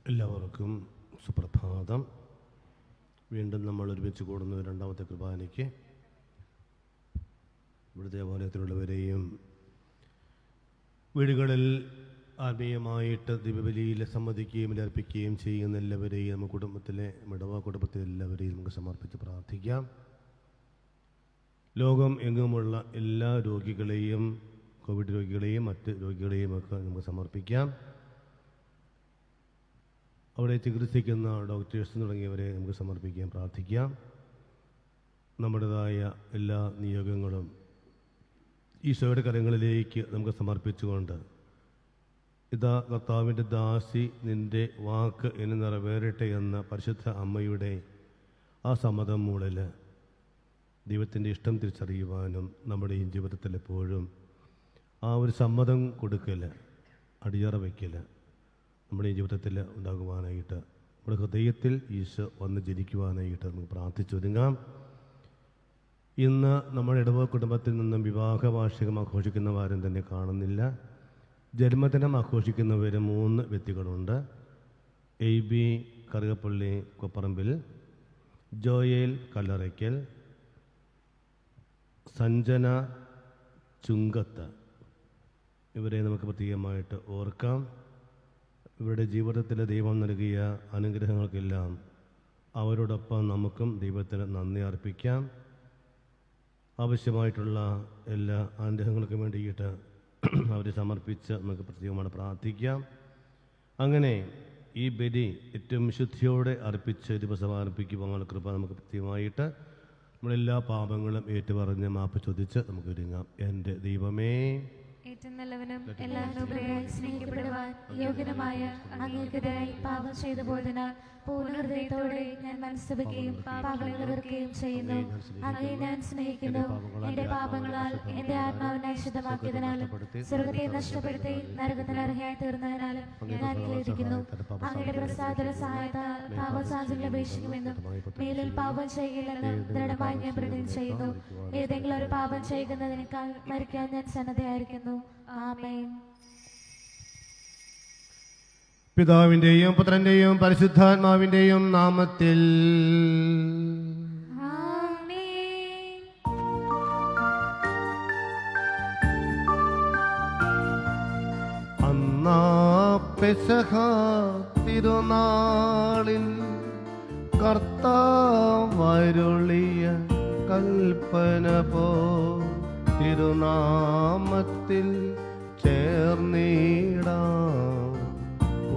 എല്ലാവർക്കും സുപ്രഭാതം. വീണ്ടും നമ്മൾ ഒരുമിച്ച് കൂടുന്ന രണ്ടാമത്തെ കുർബാനയ്ക്ക് ഇവിടെ ദേവാലയത്തിലുള്ളവരെയും വീടുകളിൽ ആത്മീയമായിട്ട് ദിവ്യബലിയിൽ സംബന്ധിക്കുകയും അർപ്പിക്കുകയും ചെയ്യുന്ന എല്ലാവരെയും നമ്മുടെ കുടുംബത്തിലെ ഇടവ കുടുംബത്തിലെ എല്ലാവരെയും നമുക്ക് സമർപ്പിച്ച് പ്രാർത്ഥിക്കാം. ലോകം എങ്ങുമുള്ള എല്ലാ രോഗികളെയും, കോവിഡ് രോഗികളെയും മറ്റ് രോഗികളെയും ഒക്കെ നമുക്ക് സമർപ്പിക്കാം. അവിടെ ചികിത്സിക്കുന്ന ഡോക്ടേഴ്സ് തുടങ്ങിയവരെ നമുക്ക് സമർപ്പിക്കാൻ പ്രാർത്ഥിക്കാം. നമ്മുടേതായ എല്ലാ നിയോഗങ്ങളും ഈശോയുടെ കരങ്ങളിലേക്ക് നമുക്ക് സമർപ്പിച്ചുകൊണ്ട്, ഇതാ കർത്താവിൻ്റെ ദാസി, നിൻ്റെ വാക്ക് എന്ന് നിറവേറട്ടെ എന്ന പരിശുദ്ധ അമ്മയുടെ ആ സമ്മതം മൂളിൽ ദൈവത്തിൻ്റെ ഇഷ്ടം തിരിച്ചറിയുവാനും നമ്മുടെ ഈ ജീവിതത്തിൽ എപ്പോഴും ആ ഒരു സമ്മതം കൊടുക്കൽ, അടിയറ വയ്ക്കൽ നമ്മുടെ ഈ ജീവിതത്തിൽ ഉണ്ടാകുവാനായിട്ട്, നമ്മുടെ ഹൃദയത്തിൽ ഈശോ വന്ന് ജനിക്കുവാനായിട്ട് നമുക്ക് പ്രാർത്ഥിച്ചൊരുങ്ങാം. ഇന്ന് നമ്മുടെ ഇടവ കുടുംബത്തിൽ നിന്നും വിവാഹ വാർഷികം ആഘോഷിക്കുന്നവരും തന്നെ കാണുന്നില്ല. ജന്മദിനം ആഘോഷിക്കുന്നവർ 3 വ്യക്തികളുണ്ട്. AB കറുകപ്പള്ളി കൊപ്പറമ്പിൽ, ജോയേൽ കല്ലറയ്ക്കൽ, സഞ്ജന ചുങ്കത്ത്. ഇവരെ നമുക്ക് പ്രത്യേകമായിട്ട് ഓർക്കാം. ഇവരുടെ ജീവിതത്തിൽ ദൈവം നൽകിയ അനുഗ്രഹങ്ങൾക്കെല്ലാം അവരോടൊപ്പം നമുക്കും ദൈവത്തിന് നന്ദി അർപ്പിക്കാം. ആവശ്യമായിട്ടുള്ള എല്ലാ അനുഗ്രഹങ്ങൾക്കും വേണ്ടിയിട്ട് അവരെ സമർപ്പിച്ച് നമുക്ക് പ്രത്യേകമായി പ്രാർത്ഥിക്കാം. അങ്ങനെ ഈ ബലി ഏറ്റവും വിശുദ്ധിയോടെ അർപ്പിച്ച് ദിവസം അർപ്പിക്കുവാനുള്ള കൃപ നമുക്ക് പ്രത്യേകമായിട്ട് നമ്മളെല്ലാ പാപങ്ങളും ഏറ്റുപറഞ്ഞ് മാപ്പ് ചോദിച്ച് നമുക്ക് ഒരുങ്ങാം. എൻ്റെ ദൈവമേ, ഏറ്റവും നല്ലവനും എല്ലാവരും സ്നേഹിക്കപ്പെടുവാൻ യോഗ്യനുമായ അങ്ങേക്കെതിരായി പാപം ചെയ്തു പോയതിനാൽ പൂർണ്ണഹൃദയത്തോടെ ഞാൻ മനസ്സുവെക്കുകയും പാപങ്ങളെ വെറുക്കുകയും ചെയ്യുന്നു. അങ്ങേ ഞാൻ സ്നേഹിക്കുന്നു. എന്റെ പാപങ്ങളാൽ എന്റെ ആത്മാവിനെ അശുദ്ധമാക്കിയതിനാലും സ്വർഗത്തെ നഷ്ടപ്പെടുത്തി നരകത്തിന് അർഹയായി തീർന്നതിനാലും ഞാൻ ഖേദിക്കുന്നു. അങ്ങയുടെ പ്രസാദ സഹായത്താൽ പാപസാധ്യതകൾ അപേക്ഷിക്കുമെന്നും മേലിൽ പാപം ചെയ്യുകയില്ലെന്ന് ദൃഢമായി ഞാൻ പ്രതിജ്ഞ ചെയ്യുന്നു. ഏതെങ്കിലും ഒരു പാപം ചെയ്യുന്നതിനേക്കാൾ മരിക്കാൻ ഞാൻ സന്നദ്ധയായിരിക്കുന്നു. ആമേൻ. പിതാവിൻ്റെയും പുത്രൻ്റെയും പരിശുദ്ധാത്മാവിൻ്റെയും നാമത്തിൽ ആമേൻ. അന്നാ പെസഹ തിരുനാളിൽ കർത്താവരുളിയ കൽപ്പന പോ തിരുനാമത്തിൽ ചേർന്നിടാം.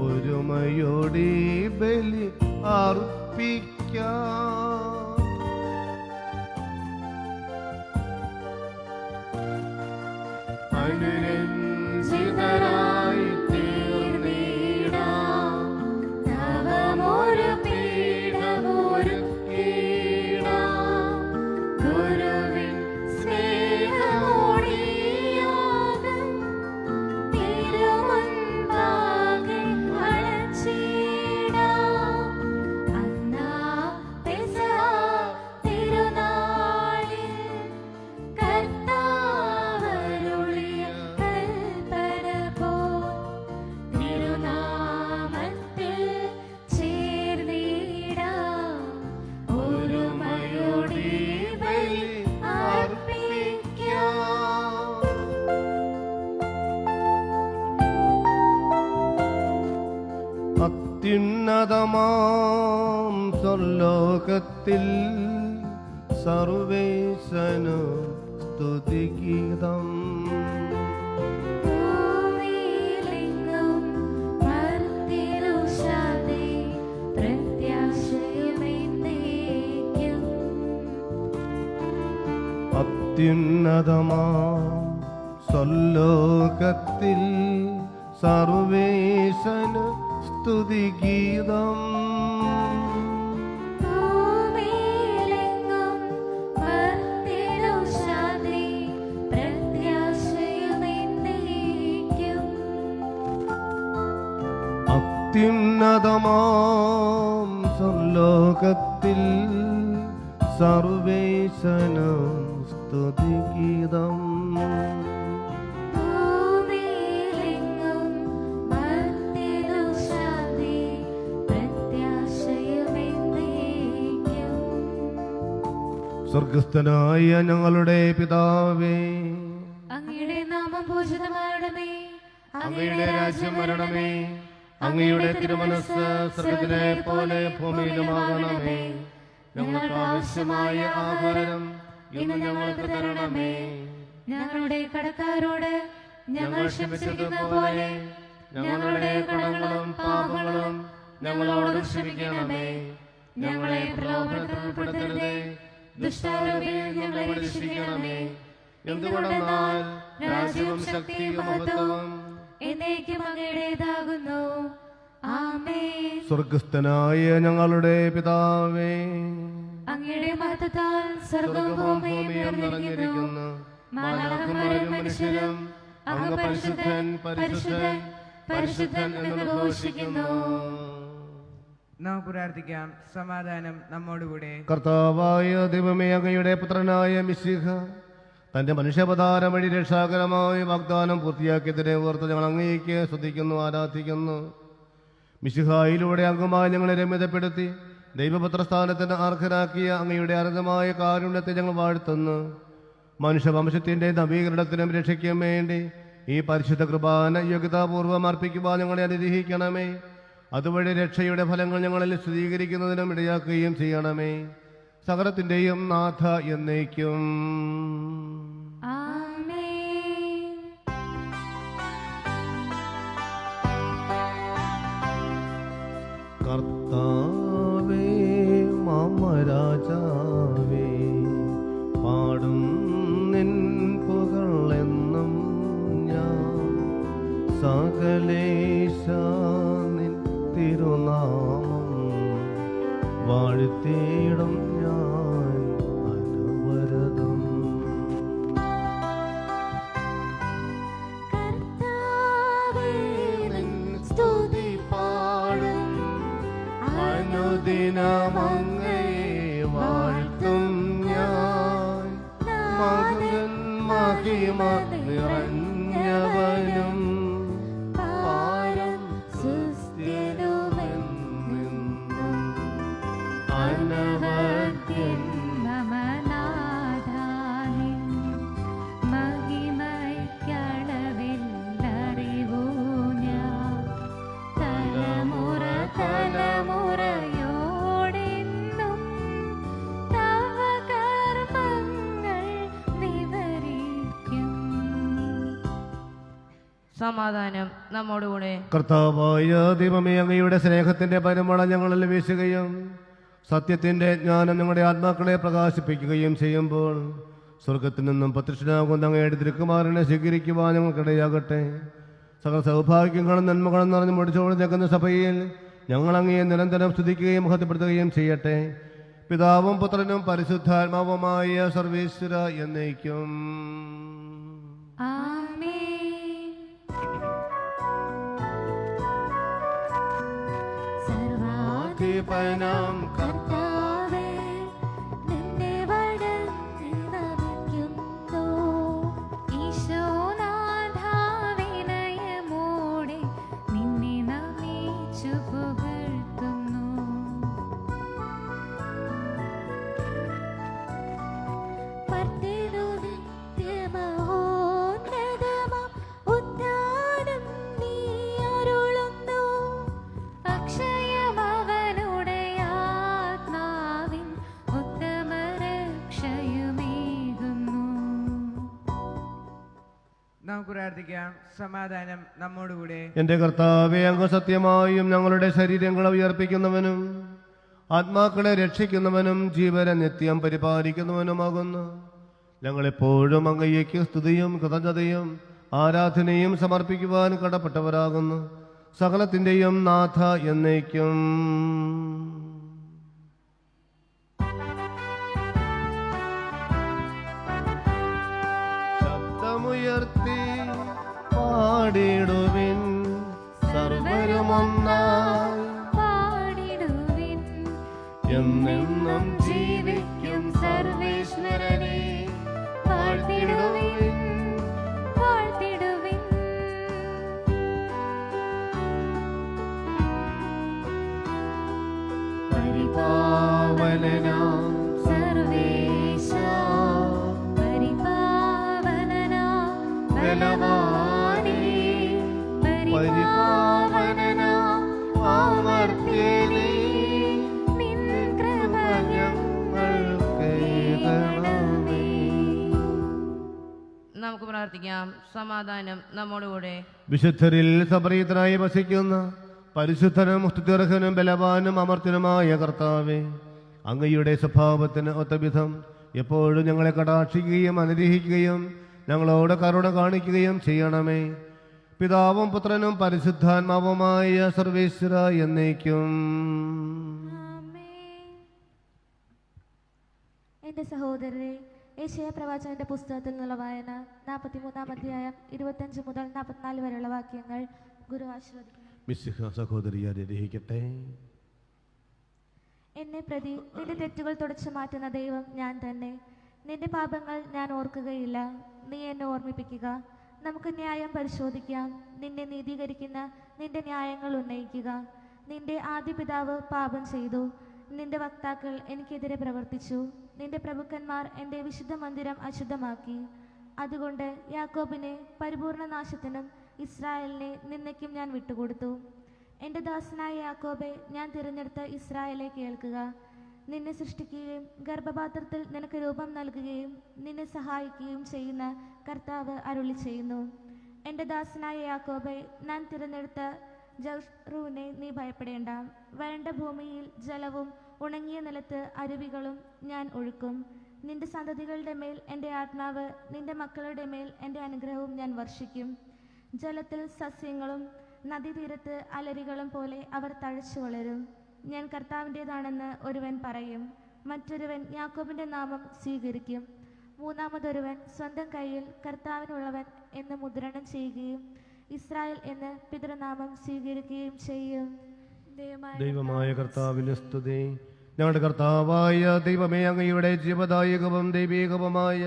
ഒരുമയോടി ബലി അർപ്പിക്കാം. അനുരഞ്ജിതരായി തീർന്നിടാം. നവമൊരു പീഠമൊരുക്കിടാം. ഗുരുവിൻ സ്നേഹമൊഴിയാകും തിരുമുൻപാകെ അണച്ചിടാം. അത്യുന്നതമാം സ്വർലോകത്തിൽ സർവേശനു സ്തുതിഗീതം. ഭൂമിയിലെങ്ങും മർത്യനു ശാന്തി, പ്രത്യാശയും എന്നേക്കും. അത്യുന്നതമാം സ്വർലോകത്തിൽ സർവേശനു സ്തുതിഗീതം. ഭൂമിയിലെങ്ങും മർത്യനു ശാന്തി, പ്രത്യാശയും എന്നേക്കും. അത്യുന്നതമാം സ്വർലോകത്തിൽ സർവേശനു സ്തുതിഗീതം. ഭൂമിയിലെങ്ങും മർത്യനു ശാന്തി, പ്രത്യാശയും എന്നേക്കും. സ്വർഗസ്ഥനായ ഞങ്ങളുടെ പിതാവേ, അങ്ങയുടെ നാമം പൂജിതമാകണമേ. അങ്ങയുടെ രാജ്യം വരണമേ. അങ്ങയുടെ തിരുമനസ്സ് സ്വർഗ്ഗത്തിലെ പോലെ ഭൂമിയിലുമാകണമേ. ഞങ്ങൾക്ക് ആവശ്യമായ ആഹാരം ഇന്ന് ഞങ്ങൾക്ക് തരണമേ. ഞങ്ങളുടെ കടക്കാരോട് ഞങ്ങൾ ക്ഷമിച്ചിരിക്കുന്ന പോലെ ഞങ്ങളുടെ കടങ്ങളും പാപങ്ങളും ഞങ്ങളോട് ക്ഷമിക്കണമേ. ഞങ്ങളെ പ്രലോഭനത്തിൽ ഉൾപ്പെടുത്തരുതേ, ദുഷ്ടാരൂപിയിൽ ഞങ്ങളെ രക്ഷിക്കണമേ. എന്തുകൊണ്ടെന്നാൽ രാജ്യവും ശക്തിയും മഹത്വവും എന്നേക്കും അങ്ങയുടേതാകുന്നു. ആമേൻ. സ്വർഗസ്ഥനായ ഞങ്ങളുടെ പിതാവേ, അങ്ങയുടെ മഹത്വത്താൽ സ്വർഗ്ഗവും ഭൂമിയും നിറഞ്ഞിരിക്കുന്നു. മാലാഖമാരും മനുഷ്യരും അങ്ങ് പരിശുദ്ധൻ പരിശുദ്ധൻ പരിശുദ്ധൻ എന്ന് ഘോഷിക്കുന്നു. നമുക്ക് പ്രാർത്ഥിക്കാം. സമാധാനം നമ്മോടുകൂടെ. കർത്താവായ ദൈവമേ, അങ്ങയുടെ പുത്രനായ മിശിഹ തന്റെ മനുഷ്യാവതാരം വഴി രക്ഷാകരമായ വാഗ്ദാനം പൂർത്തിയാക്കിയതിനെ ഓർത്ത് ഞങ്ങൾ അങ്ങേക്ക് സ്തുതിക്കുന്നു, ആരാധിക്കുന്നു. മിശിഹായിലൂടെ അംഗമായി ഞങ്ങളെ രമ്യതപ്പെടുത്തി ദൈവപുത്രസ്ഥാനത്തിന് അർഹരാക്കിയ അങ്ങയുടെ അനന്തമായ കാരുണ്യത്തെ ഞങ്ങൾ വാഴ്ത്തുന്നു. മനുഷ്യവംശത്തിന്റെ നവീകരണത്തിനും രക്ഷയ്ക്കും വേണ്ടി ഈ പരിശുദ്ധ കൃപാന യോഗ്യതാപൂർവം അർപ്പിക്കുവാൻ ഞങ്ങളെ അനുഗ്രഹിക്കണമേ. അതുവഴി രക്ഷയുടെ ഫലങ്ങൾ ഞങ്ങളിൽ സ്ഥിരീകരിക്കുന്നതിനും ഇടയാക്കുകയും ചെയ്യണമേ. സകലത്തിന്റെയും നാഥ എന്നേക്കും. ആമേൻ. കർത്താവേ മാമരാജാവേ, പാടും നിൻ പുകളെന്നും ഞാൻ. സകലേശ നിൻ തിരുനാമം വാഴ്ത്തിയിടും ഞാൻ അനവരതം. കർത്താവേ നിൻ സ്തുതി പാടും, അനുദിനമങ്ങയെ വാഴ്ത്തും ഞാൻ. മകൻ മഹിമ നിറഞ്ഞവനും പാരം സുസ്ഥിരമെന്നും അനവദ്യൻ മമ നാഥാനിൻ മഹിമയ്ക്കളവില്ലറിവൂ ഞാൻ. തലമുറ തലമുറയോടെന്നും തവ കർമ്മങ്ങൾ വിവരിക്കും. സമാധാനം നമ്മോടുകൂടെ. കർത്താവായ ദൈവമേ, അങ്ങയുടെ സ്നേഹത്തിന്റെ പരിമള ഞങ്ങളിൽ വീശുകയും സത്യത്തിന്റെ ജ്ഞാനം ഞങ്ങളുടെ ആത്മാക്കളെ പ്രകാശിപ്പിക്കുകയും ചെയ്യുമ്പോൾ സ്വർഗത്തിൽ നിന്നും പ്രത്യക്ഷനാകുന്ന അങ്ങയുടെ തിരുക്കുമാരനെ സ്വീകരിക്കുവാൻ ഞങ്ങൾക്കിടയാകട്ടെ. സകല സൗഭാഗ്യങ്ങളും നന്മകളും നിറഞ്ഞു മുടിച്ചോട് നിൽക്കുന്ന സഭയിൽ ഞങ്ങൾ അങ്ങയെ നിരന്തരം സ്തുതിക്കുകയും മഹത്വപ്പെടുത്തുകയും ചെയ്യട്ടെ. പിതാവും പുത്രനും പരിശുദ്ധാത്മാവുമായ സർവേശ്വര എന്നേക്കും. ആമേൻ. സർവാധിപനാം കർത്താവേ, നിന്നെ വണങ്ങി നമിക്കുന്നു. ഈശോനാഥാ, വിനയമോടെ നിന്നെ നമിച്ചു പുകഴ്ത്തുന്നു. മർത്യനു നിത്യമഹോന്നതമാം ഉദ്ധാനം നീ അരുളുന്നു. പ്രാർത്ഥിക്കാം. സമാധാനം നമ്മോടുകൂടെ. എന്റെ കർത്താവേ, അങ്ങ് സത്യമായും ഞങ്ങളുടെ ശരീരങ്ങളെ ഉയർപ്പിക്കുന്നവനും ആത്മാക്കളെ രക്ഷിക്കുന്നവനും ജീവനെ നിത്യം പരിപാലിക്കുന്നവനുമാകുന്നു. ഞങ്ങളെപ്പോഴും അങ്ങയ്ക്ക് സ്തുതിയും കൃതജ്ഞതയും ആരാധനയും സമർപ്പിക്കുവാൻ കടപ്പെട്ടവരാകുന്നു. സകലത്തിന്റെയും നാഥ എന്നേക്കും. ശബ്ദമുയർത്തി പാടിടുവിൻ, സർവരുമൊന്നായി പാടിടുവിൻ. എന്നെന്നും ജീവിക്കും സർവേശ്വരനെ വാഴ്ത്തിടുവിൻ, വാഴ്ത്തിടുവിൻ. പരിപാവനനാം സർവേശാ, പരിപാവനനാം ബലവാനേ, പരിപാവനനാം അമർത്യനേ, നിൻ കൃപ ഞങ്ങൾക്കേകണമേ. നമുക്ക് പ്രാർത്ഥിക്കാം. സമാധാനം നമ്മോടുകൂടെ. വിശുദ്ധരിൽ സപ്രീതനായി വസിക്കുന്ന പരിശുദ്ധനും സ്തുത്യർഹനും ബലവാനും അമർത്യനുമായ കർത്താവേ, അങ്ങയുടെ സ്വഭാവത്തിന് ഒത്തവിധം എപ്പോഴും ഞങ്ങളെ കടാക്ഷിക്കുകയും അനുഗ്രഹിക്കുകയും ഞങ്ങളോട് കരുണ കാണിക്കുകയും ചെയ്യണമേ. പിതാവും പുത്രനും പരിശുദ്ധാത്മാവുമായ സർവേശ്വര എന്നേക്കും. ആമേൻ. എന്റെ സഹോദരരെ, യെശയ്യാ പ്രവാചകന്റെ പുസ്തകത്തിൽ നിന്നുള്ള വായന 43-ാം അധ്യായം 25 മുതൽ 44 വരെയുള്ള വാക്യങ്ങൾ ഗുരു ആശീർവദിക്കുന്നു. മിശിഹ സഹോദരിയെ അനുഗ്രഹിക്കട്ടെ. എന്നെ പ്രതി നിന്റെ തെറ്റുകൾ തുടച്ചു മാറ്റുന്ന ദൈവം ഞാൻ തന്നെ. നിന്റെ പാപങ്ങൾ ഞാൻ ഓർക്കുകയില്ല, നീ എന്നെ ഓർമ്മിപ്പിക്കുക. നമുക്ക് ന്യായം പരിശോധിക്കാം, നിന്നെ നീതീകരിക്കുന്ന നിന്റെ ന്യായങ്ങൾ ഉന്നയിക്കുക. നിന്റെ ആദ്യ പിതാവ് പാപം ചെയ്തു, നിന്റെ വക്താക്കൾ എനിക്കെതിരെ പ്രവർത്തിച്ചു. നിന്റെ പ്രഭുക്കന്മാർ എൻ്റെ വിശുദ്ധ മന്ദിരം അശുദ്ധമാക്കി. അതുകൊണ്ട് യാക്കോബിനെ പരിപൂർണ നാശത്തിനും ഇസ്രായേലിനെ നിന്നയ്ക്കും ഞാൻ വിട്ടുകൊടുത്തു. എൻ്റെ ദാസനായ യാക്കോബെ, ഞാൻ തിരഞ്ഞെടുത്ത ഇസ്രായേലെ കേൾക്കുക. നിന്നെ സൃഷ്ടിക്കുകയും ഗർഭപാത്രത്തിൽ നിനക്ക് രൂപം നൽകുകയും നിന്നെ സഹായിക്കുകയും ചെയ്യുന്ന കർത്താവ് അരുളി ചെയ്യുന്നു. എൻ്റെ ദാസനായ യാക്കോബെ, ഞാൻ തിരഞ്ഞെടുത്ത ജസ്റൂനെ, നീ ഭയപ്പെടേണ്ട. വരണ്ട ഭൂമിയിൽ ജലവും ഉണങ്ങിയ നിലത്ത് അരുവികളും ഞാൻ ഒഴുക്കും. നിന്റെ സന്തതികളുടെ മേൽ എൻ്റെ ആത്മാവ്, നിന്റെ മക്കളുടെ മേൽ എൻ്റെ അനുഗ്രഹവും ഞാൻ വർഷിക്കും. ജലത്തിൽ സസ്യങ്ങളും നദീതീരത്ത് അലരികളും പോലെ അവർ തഴച്ചു വളരും. ഞാൻ കർത്താവിൻ്റേതാണെന്ന് ഒരുവൻ പറയും, മറ്റൊരുവൻ യാക്കോബിൻ്റെ നാമം സ്വീകരിക്കും. മൂന്നാമതൊരുവൻ സ്വന്തം കയ്യിൽ കർത്താവിനുള്ളവൻ എന്ന് മുദ്രണം ചെയ്യുകയും ഇസ്രായേൽ എന്ന് പിതൃനാമം സ്വീകരിക്കുകയും ചെയ്യും. ദൈവമായ കർത്താവിന്റെ സ്തുതി. ഞങ്ങളുടെ കർത്താവായ ദൈവമേ, അങ്ങയുടെ ജീവദായകവും ദൈവീകവുമായ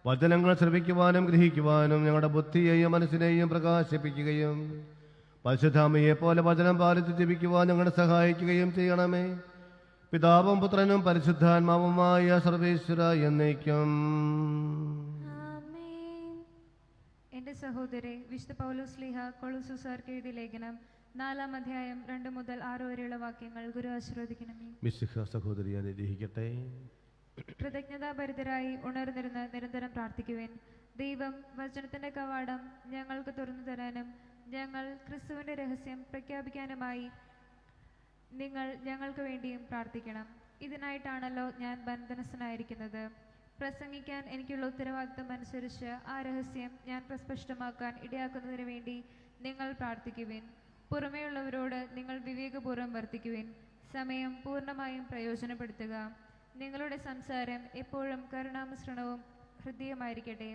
വചനങ്ങൾ ശ്രവിക്കുവാനും ഗ്രഹിക്കുവാനും ഞങ്ങളുടെ ബുദ്ധിയെയും മനസ്സിനെയും പ്രകാശിപ്പിക്കുകയും പരിശുദ്ധാമയെ പോലെ വചനം പാലിച്ച് ജീവിക്കുവാൻ ഞങ്ങളെ സഹായിക്കുകയും ചെയ്യണമേ. പിതാവും പുത്രനും പരിശുദ്ധാത്മാവുമായ സർവേശ്വര എന്നേക്കും. എന്റെ സഹോദരെ, വിശുദ്ധ പൗലോസ്ലീഹ കൊളോസ്യർക്ക് എഴുതിയ ലേഖനം 4-ാം അധ്യായം 2 മുതൽ 6 വരെയുള്ള വാക്യങ്ങൾ ഗുരു ആശീർവദിക്കണമേ. മിശിഹ സഹോദരിയെ അനുഗ്രഹിക്കട്ടെ. കൃതജ്ഞതാഭരിതരായി ഉണർന്നിരുന്ന് നിരന്തരം പ്രാർത്ഥിക്കുവിൻ. ദൈവം വചനത്തിന്റെ കവാടം ഞങ്ങൾക്ക് തുറന്നു തരാനും ഞങ്ങൾ ക്രിസ്തുവിന്റെ രഹസ്യം പ്രഖ്യാപിക്കാനുമായി നിങ്ങൾ ഞങ്ങൾക്ക് വേണ്ടിയും പ്രാർത്ഥിക്കണം. ഇതിനായിട്ടാണല്ലോ ഞാൻ ബന്ധനസ്ഥനായിരിക്കുന്നത്. പ്രസംഗിക്കാൻ എനിക്കുള്ള ഉത്തരവാദിത്തം അനുസരിച്ച് ആ രഹസ്യം ഞാൻ പ്രസ്പഷ്ടമാക്കാൻ ഇടയാക്കുന്നതിന് വേണ്ടി നിങ്ങൾ പ്രാർത്ഥിക്കുവിൻ. പുറമേയുള്ളവരോട് നിങ്ങൾ വിവേകപൂർവ്വം വർത്തിക്കുവിൻ. സമയം പൂർണ്ണമായും പ്രയോജനപ്പെടുത്തുക. നിങ്ങളുടെ സംസാരം എപ്പോഴും കരുണാമിശ്രണവും ഹൃദ്യമായിരിക്കട്ടെ.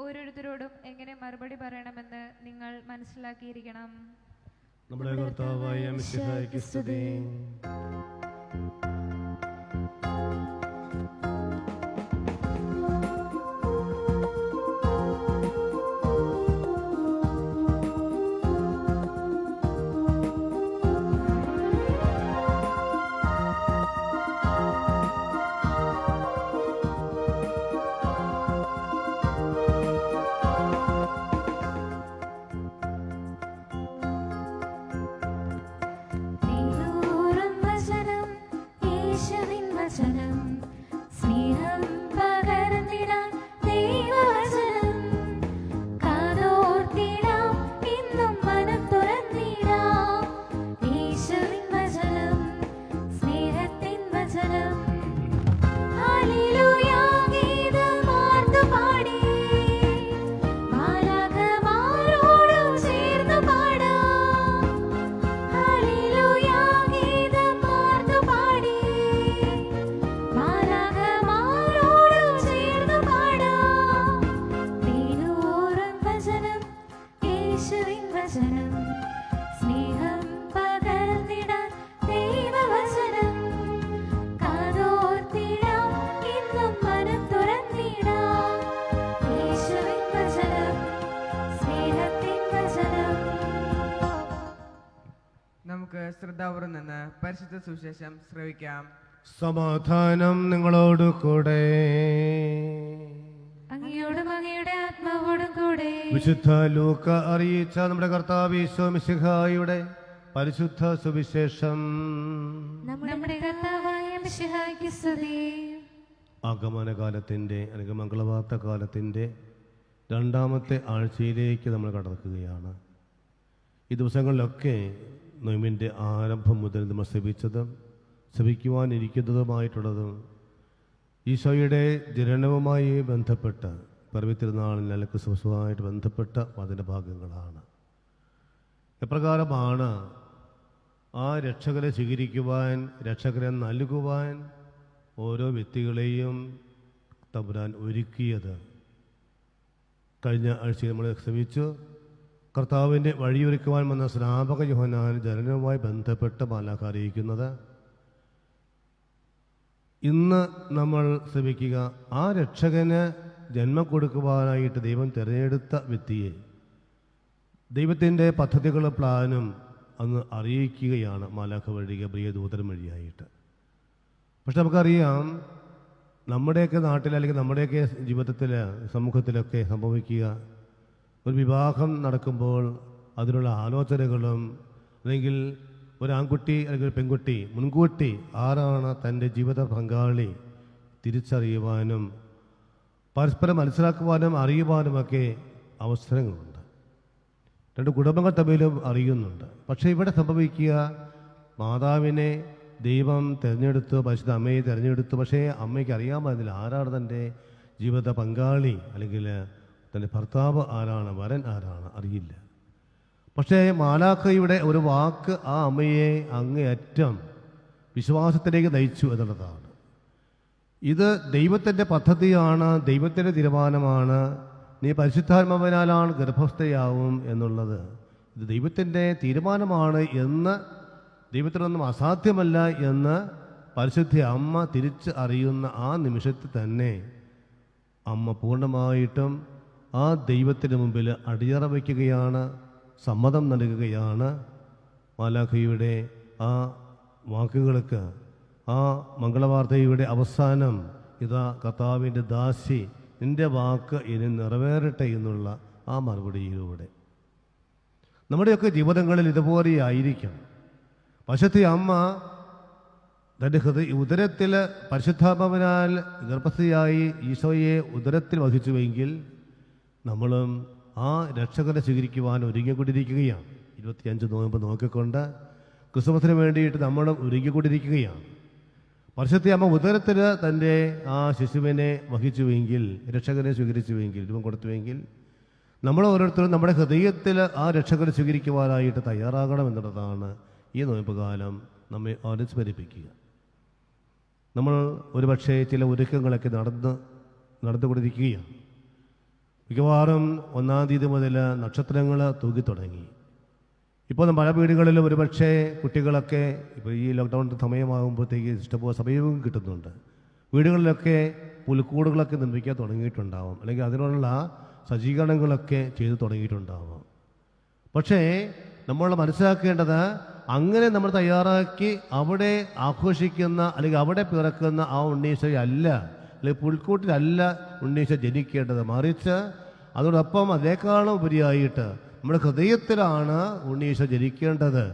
ഓരോരുത്തരോടും എങ്ങനെ മറുപടി പറയണമെന്ന് നിങ്ങൾ മനസ്സിലാക്കിയിരിക്കണം. നമ്മുടെ കർത്താവായ മിശിഹായ്ക്ക് സ്തുതി. നീയൂറും വചനം എല്ലാവരും നിന്ന് പരിശുദ്ധ സുവിശേഷം ശ്രവിക്കാം. സമാധാനം നിങ്ങളോട് കൂടെ. അങ്ങയോടും അങ്ങയുടെ ആത്മാവോടും കൂടെ. വിശുദ്ധ ലൂക്ക അറിയിച്ച നമ്മുടെ കർത്താവ് ഈശോ മിശിഹായുടെ പരിശുദ്ധ സുവിശേഷം. നമ്മുടെ കർത്താവായ മിശിഹായ്ക്ക് സ്തുതി. ആഗമനകാലത്തിൻ്റെ അല്ലെങ്കിൽ മംഗളവാർത്ത കാലത്തിൻ്റെ 2ാമത്തെ ആഴ്ചയിലേക്ക് നമ്മൾ കടക്കുകയാണ്. ഈ ദിവസങ്ങളിലൊക്കെ നോയമ്പിൻ്റെ ആരംഭം മുതൽ നമ്മൾ ശ്രമിക്കുവാനിരിക്കുന്നതുമായിട്ടുള്ളതും ഈശോയുടെ ജനനവുമായി ബന്ധപ്പെട്ട് പിറവി തിരുനാളിൽ ക്രിസ്മസുമായിട്ട് ബന്ധപ്പെട്ട വചനഭാഗങ്ങളാണ്. എപ്രകാരമാണ് ആ രക്ഷകരെ സ്വീകരിക്കുവാൻ, രക്ഷകരെ നൽകുവാൻ ഓരോ വ്യക്തികളെയും തമ്പുരാൻ ഒരുക്കിയത്. കഴിഞ്ഞ ആഴ്ചയിൽ നമ്മൾ ശ്രമിച്ചു. കർത്താവിൻ്റെ വഴിയൊരുക്കുവാൻ വന്ന സ്നാപക യോഹന്നാൻ ജനനവുമായി ബന്ധപ്പെട്ട് മാലാഖ അറിയിക്കുന്നത്. ഇന്ന് നമ്മൾ ശ്രമിക്കുക ആ രക്ഷകന് ജന്മം കൊടുക്കുവാനായിട്ട് ദൈവം തിരഞ്ഞെടുത്ത വ്യക്തിയെ ദൈവത്തിൻ്റെ പദ്ധതികളും പ്ലാനും അന്ന് അറിയിക്കുകയാണ് മാലാഖ വഴി, ഗബ്രിയേൽ ദൂതൻ വഴിയായിട്ട്. പക്ഷെ നമുക്കറിയാം, നമ്മുടെയൊക്കെ നാട്ടിൽ അല്ലെങ്കിൽ നമ്മുടെയൊക്കെ ജീവിതത്തിൽ സമൂഹത്തിലൊക്കെ സംഭവിക്കുക, ഒരു വിവാഹം നടക്കുമ്പോൾ അതിനുള്ള ആലോചനകളും അല്ലെങ്കിൽ ഒരു ആൺകുട്ടി അല്ലെങ്കിൽ ഒരു പെൺകുട്ടി മുൻകൂട്ടി ആരാണ് തൻ്റെ ജീവിത പങ്കാളി തിരിച്ചറിയുവാനും പരസ്പരം മനസ്സിലാക്കുവാനും അറിയുവാനുമൊക്കെ അവസരങ്ങളുണ്ട്. 2 കുടുംബങ്ങൾ തമ്മിലും അറിയുന്നുണ്ട്. പക്ഷേ ഇവിടെ സംഭവിക്കുക, മാതാവിനെ ദൈവം തിരഞ്ഞെടുത്തു, പരിശുദ്ധ അമ്മയെ തിരഞ്ഞെടുത്തു. പക്ഷേ അമ്മയ്ക്ക് അറിയാൻ പാടില്ല ആരാണ് തൻ്റെ ജീവിത പങ്കാളി, അല്ലെങ്കിൽ തൻ്റെ ഭർത്താവ് ആരാണ്, വരൻ ആരാണ്, അറിയില്ല. പക്ഷേ മാലാഖയുടെ ഒരു വാക്ക് ആ അമ്മയെ അങ്ങേയറ്റം വിശ്വാസത്തിലേക്ക് നയിച്ചു എന്നുള്ളതാണ്. ഇത് ദൈവത്തിൻ്റെ പദ്ധതിയാണ്, ദൈവത്തിൻ്റെ തീരുമാനമാണ്. നീ പരിശുദ്ധാത്മാവിനാലാണ് ഗർഭസ്ഥയാവും എന്നുള്ളത്. ഇത് ദൈവത്തിൻ്റെ തീരുമാനമാണ് എന്ന്, ദൈവത്തിനൊന്നും അസാധ്യമല്ല എന്ന് പരിശുദ്ധ അമ്മ തിരിച്ച് അറിയുന്ന ആ നിമിഷത്തിൽ തന്നെ അമ്മ പൂർണ്ണമായിട്ടും ആ ദൈവത്തിന് മുമ്പിൽ അടിയറ വയ്ക്കുകയാണ്, സമ്മതം നൽകുകയാണ്. മാലാഖയുടെ ആ വാക്കുകൾക്ക്, ആ മംഗളവാർത്തയുടെ അവസാനം, ഇതാ കർത്താവിൻ്റെ ദാസി, നിന്റെ വാക്ക് ഇനി നിറവേറട്ടെ എന്നുള്ള ആ മറുപടിയിലൂടെ നമ്മുടെയൊക്കെ ജീവിതങ്ങളിൽ ഇതുപോലെ ആയിരിക്കണം. പരിശുദ്ധ അമ്മ തൻ്റെ ഉദരത്തിൽ പരിശുദ്ധാത്മാവിനാൽ ഗർഭസ്ഥയായി ഈശോയെ ഉദരത്തിൽ വഹിച്ചുവെങ്കിൽ നമ്മളും ആ രക്ഷകനെ സ്വീകരിക്കുവാൻ ഒരുങ്ങിക്കൊണ്ടിരിക്കുകയാണ്. 25 നോയമ്പ് നോക്കിക്കൊണ്ട് ക്രിസ്മസിന് വേണ്ടിയിട്ട് നമ്മളും ഒരുങ്ങിക്കൊണ്ടിരിക്കുകയാണ്. പരിശുദ്ധ അമ്മ ഉദരത്തിൽ തൻ്റെ ആ ശിശുവിനെ വഹിച്ചുവെങ്കിൽ, രക്ഷകനെ സ്വീകരിച്ചുവെങ്കിൽ, രൂപം കൊടുത്തുവെങ്കിൽ, നമ്മൾ ഓരോരുത്തരും നമ്മുടെ ഹൃദയത്തിൽ ആ രക്ഷകനെ സ്വീകരിക്കുവാനായിട്ട് തയ്യാറാകണം എന്നുള്ളതാണ് ഈ നോയമ്പ് കാലം നമ്മെ അനുസ്മരിപ്പിക്കുക. നമ്മൾ ഒരുപക്ഷെ ചില ഒരുക്കങ്ങളൊക്കെ നടന്നുകൊണ്ടിരിക്കുകയാണ്. മിക്കവാറും 1-ാം തീയതി മുതൽ നക്ഷത്രങ്ങൾ തൂക്കിത്തുടങ്ങി. ഇപ്പോൾ പല വീടുകളിലും ഒരുപക്ഷെ കുട്ടികളൊക്കെ ഇപ്പോൾ ഈ ലോക്ക്ഡൗൺ സമയമാകുമ്പോഴത്തേക്ക് ഇഷ്ടംപോലെ സമയവും കിട്ടുന്നുണ്ട്. വീടുകളിലൊക്കെ പുൽക്കൂടുകളൊക്കെ നിർമ്മിക്കാൻ തുടങ്ങിയിട്ടുണ്ടാവും, അല്ലെങ്കിൽ അതിനുള്ള സജ്ജീകരണങ്ങളൊക്കെ ചെയ്തു തുടങ്ങിയിട്ടുണ്ടാവാം. പക്ഷേ നമ്മൾ മനസ്സിലാക്കേണ്ടത്, അങ്ങനെ നമ്മൾ തയ്യാറാക്കി അവിടെ ആഘോഷിക്കുന്ന അല്ലെങ്കിൽ അവിടെ പിറക്കുന്ന ആ ഉണ്ണീശയല്ല, അല്ലെങ്കിൽ പുൽക്കൂട്ടിലല്ല ഉണ്ണീശ ജനിക്കേണ്ടത്. മറിച്ച് അതോടൊപ്പം അതിനേക്കാളും ഉപരിയായിട്ട് നമ്മുടെ ഹൃദയത്തിലാണ് ഉണ്ണീശ ജനിക്കേണ്ടത്.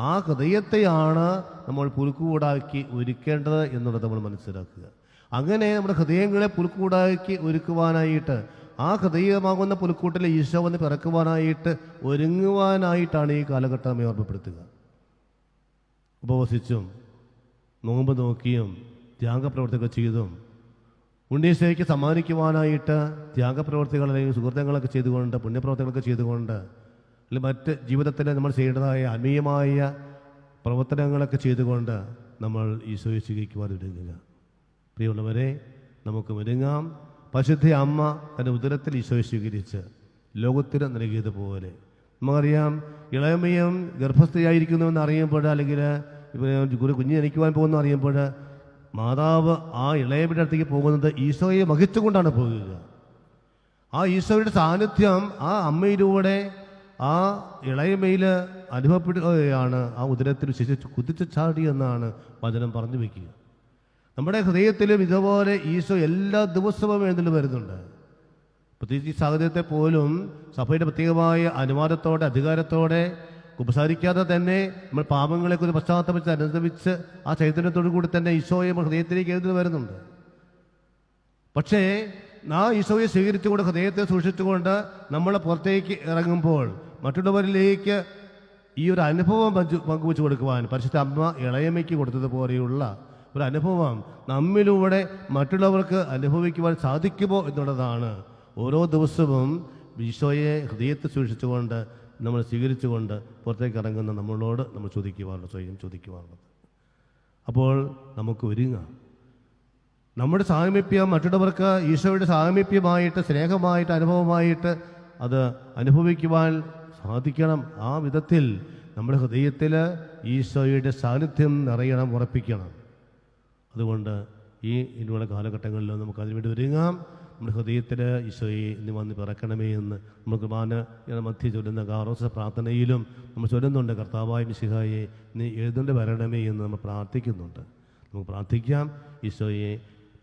ആ ഹൃദയത്തെയാണ് നമ്മൾ പുൽക്കൂടാക്കി ഒരുക്കേണ്ടത് എന്നുള്ളത് നമ്മൾ മനസ്സിലാക്കുക. അങ്ങനെ നമ്മുടെ ഹൃദയങ്ങളെ പുൽക്കൂടാക്കി ഒരുക്കുവാനായിട്ട്, ആ ഹൃദയമാകുന്ന പുൽക്കൂട്ടിലെ ഈശോ വന്ന് പിറക്കുവാനായിട്ട് ഒരുങ്ങുവാനായിട്ടാണ് ഈ കാലഘട്ടം നമ്മെ ഓർമ്മപ്പെടുത്തുക. ഉപവസിച്ചും നോമ്പ് നോക്കിയും ത്യാഗപ്രവർത്തികൾ ചെയ്തും ഉണ്ണീശോയ്ക്ക് സമ്മാനിക്കുവാനായിട്ട് ത്യാഗപ്രവർത്തികൾ അല്ലെങ്കിൽ സുഹൃത്തുക്കളൊക്കെ ചെയ്തുകൊണ്ട്, പുണ്യപ്രവർത്തികളൊക്കെ ചെയ്തുകൊണ്ട്, അല്ലെങ്കിൽ മറ്റ് ജീവിതത്തിൽ നമ്മൾ ചെയ്യേണ്ടതായ ആത്മീയമായ പ്രവർത്തനങ്ങളൊക്കെ ചെയ്തുകൊണ്ട് നമ്മൾ ഈശോയെ സ്വീകരിക്കുവാൻ ഒരുങ്ങുക. പ്രിയമുള്ളവരെ, നമുക്ക് ഒരുങ്ങാം. പരിശുദ്ധ അമ്മ തൻ്റെ ഉദരത്തിൽ ഈശോയെ സ്വീകരിച്ച് ലോകത്തിന് നൽകിയതുപോലെ നമുക്കറിയാം, ഇളയമയും ഗർഭസ്ഥയായിരിക്കുന്നുവെന്ന് അറിയുമ്പോൾ, അല്ലെങ്കിൽ ഒരു കുഞ്ഞ് ജനിക്കുവാൻ പോകുന്നു അറിയുമ്പോൾ, മാതാവ് ആ ഇളയയുടെ അടുത്തേക്ക് പോകുന്നത് ഈശോയെ വഹിച്ചുകൊണ്ടാണ് പോകുക. ആ ഈശോയുടെ സാന്നിധ്യം ആ അമ്മയിലൂടെ ആ ഇളയമയിൽ അനുഭവപ്പെടുകയാണ് ആ ഉദരത്തിൽ ശിശു കുതിച്ചു ചാടി എന്നാണ് വചനം പറഞ്ഞു വയ്ക്കുക. നമ്മുടെ ഹൃദയത്തിലും ഇതുപോലെ ഈശോ എല്ലാ ദിവസവും എഴുന്നള്ളി വരുന്നുണ്ട്. പ്രത്യേകിച്ച് ഈ സാഹചര്യത്തെ പോലും സഭയുടെ പ്രത്യേകമായ അനുവാദത്തോടെ അധികാരത്തോടെ ഉപസാരിക്കാതെ തന്നെ നമ്മൾ പാപങ്ങളെക്കുറിച്ച് പശ്ചാത്തപിച്ച് അനുദപിച്ച് ആ ചൈതന്യത്തോടു കൂടി തന്നെ ഈശോയെ നമ്മൾ ഹൃദയത്തിലേക്ക് എഴുതി വരുന്നുണ്ട്. പക്ഷേ ആ ഈശോയെ സ്വീകരിച്ചുകൊണ്ട് ഹൃദയത്തെ സൂക്ഷിച്ചുകൊണ്ട് നമ്മൾ പുറത്തേക്ക് ഇറങ്ങുമ്പോൾ മറ്റുള്ളവരിലേക്ക് ഈ ഒരു അനുഭവം പങ്കുവെച്ചു കൊടുക്കുവാൻ പരിശുദ്ധ അമ്മ ഇളയമ്മയ്ക്ക് കൊടുത്തതുപോലെയുള്ള ഒരു അനുഭവം നമ്മിലൂടെ മറ്റുള്ളവർക്ക് അനുഭവിക്കുവാൻ സാധിക്കുമോ എന്നുള്ളതാണ് ഓരോ ദിവസവും ഈശോയെ ഹൃദയത്തെ സൂക്ഷിച്ചുകൊണ്ട് നമ്മൾ സ്വീകരിച്ചുകൊണ്ട് പുറത്തേക്ക് ഇറങ്ങുന്ന നമ്മളോട് നമ്മൾ സ്വയം ചോദിക്കുവാനുള്ളത്. അപ്പോൾ നമുക്ക് ഒരുങ്ങാം. നമ്മുടെ സാമീപ്യം മറ്റുള്ളവർക്ക് ഈശോയുടെ സാമീപ്യമായിട്ട് സ്നേഹമായിട്ട് അനുഭവമായിട്ട് അത് അനുഭവിക്കുവാൻ സാധിക്കണം. ആ വിധത്തിൽ നമ്മുടെ ഹൃദയത്തിൽ ഈശോയുടെ സാന്നിധ്യം നിറയണം, ഉറപ്പിക്കണം. അതുകൊണ്ട് ഇനിയുള്ള കാലഘട്ടങ്ങളിൽ നമുക്ക് അതിനുവേണ്ടി ഒരുങ്ങാം. നമ്മുടെ ഹൃദയത്തിൽ ഈശോയെ ഇന്ന് വന്ന് പിറക്കണമേ എന്ന് നമ്മൾ കുർബാന മധ്യ ചൊല്ലുന്ന ഗാറോസ പ്രാർത്ഥനയിലും നമ്മൾ ചൊല്ലുന്നുണ്ട്. കർത്താവായ മിശിഹായെ നീ എഴുന്നേറ്റ് വരണമേ എന്ന് നമ്മൾ പ്രാർത്ഥിക്കുന്നുണ്ട്. നമുക്ക് പ്രാർത്ഥിക്കാം. ഈശോയെ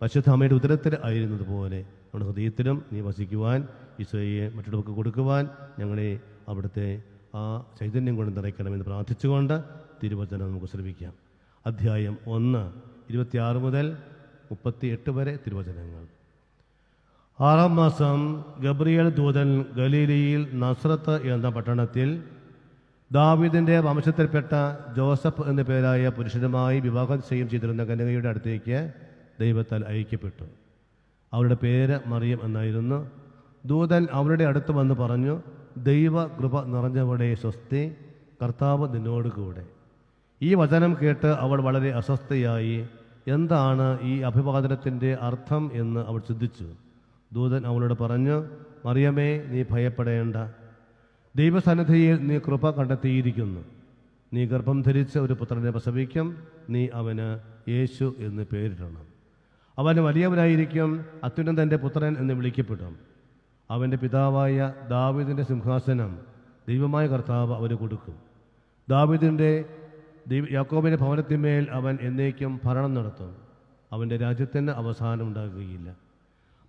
പരിശുദ്ധ അമ്മയുടെ ഉദരത്തിൽ ആയിരുന്നത് പോലെ നമ്മുടെ ഹൃദയത്തിലും നീ വസിക്കുവാൻ, ഈശോയെ മറ്റുള്ളവർക്ക് കൊടുക്കുവാൻ ഞങ്ങളെ അവിടുത്തെ ആ ചൈതന്യം കൊണ്ട് നിറയ്ക്കണമെന്ന് പ്രാർത്ഥിച്ചുകൊണ്ട് തിരുവചനം നമുക്ക് ശ്രമിക്കാം. അധ്യായം 1 26 മുതൽ 38 വരെ തിരുവചനങ്ങൾ. 6-ാം മാസം ഗബ്രിയേൽ ദൂതൻ ഗലീലയിൽ നസ്രത്ത് എന്ന പട്ടണത്തിൽ ദാവീദിൻ്റെ വംശത്തിൽപ്പെട്ട ജോസഫ് എന്ന പേരായ പുരുഷനുമായി വിവാഹം ചെയ്തിരുന്ന കന്യകയുടെ അടുത്തേക്ക് ദൈവത്താൽ അയക്കപ്പെട്ടു. അവരുടെ പേര് മറിയം എന്നായിരുന്നു. ദൂതൻ അവരുടെ അടുത്ത് വന്ന് പറഞ്ഞു, ദൈവ കൃപ നിറഞ്ഞവളെ സ്വസ്തി, കർത്താവ് നിന്നോട് കൂടെ. ഈ വചനം കേട്ട് അവൾ വളരെ അസ്വസ്ഥയായി. എന്താണ് ഈ അഭിവാദനത്തിൻ്റെ അർത്ഥം എന്ന് അവൾ ചിന്തിച്ചു. ദൂതൻ അവളോട് പറഞ്ഞു, മറിയമേ, നീ ഭയപ്പെടേണ്ട. ദൈവസന്നിധിയിൽ നീ കൃപ കണ്ടെത്തിയിരിക്കുന്നു. നീ ഗർഭം ധരിച്ച് ഒരു പുത്രനെ പ്രസവിക്കും. നീ അവന് യേശു എന്ന് പേരിടണം. അവന് വലിയവനായിരിക്കും, അത്യുന്നതൻ്റെ പുത്രൻ എന്ന് വിളിക്കപ്പെടും. അവൻ്റെ പിതാവായ ദാവീദിൻ്റെ സിംഹാസനം ദൈവമായ കർത്താവ് അവന് കൊടുക്കും. യാക്കോബിൻ്റെ ഭവനത്തിന്മേൽ അവൻ എന്നേക്കും ഭരണം നടത്തും. അവൻ്റെ രാജ്യത്തിന് അവസാനം ഉണ്ടാകുകയില്ല.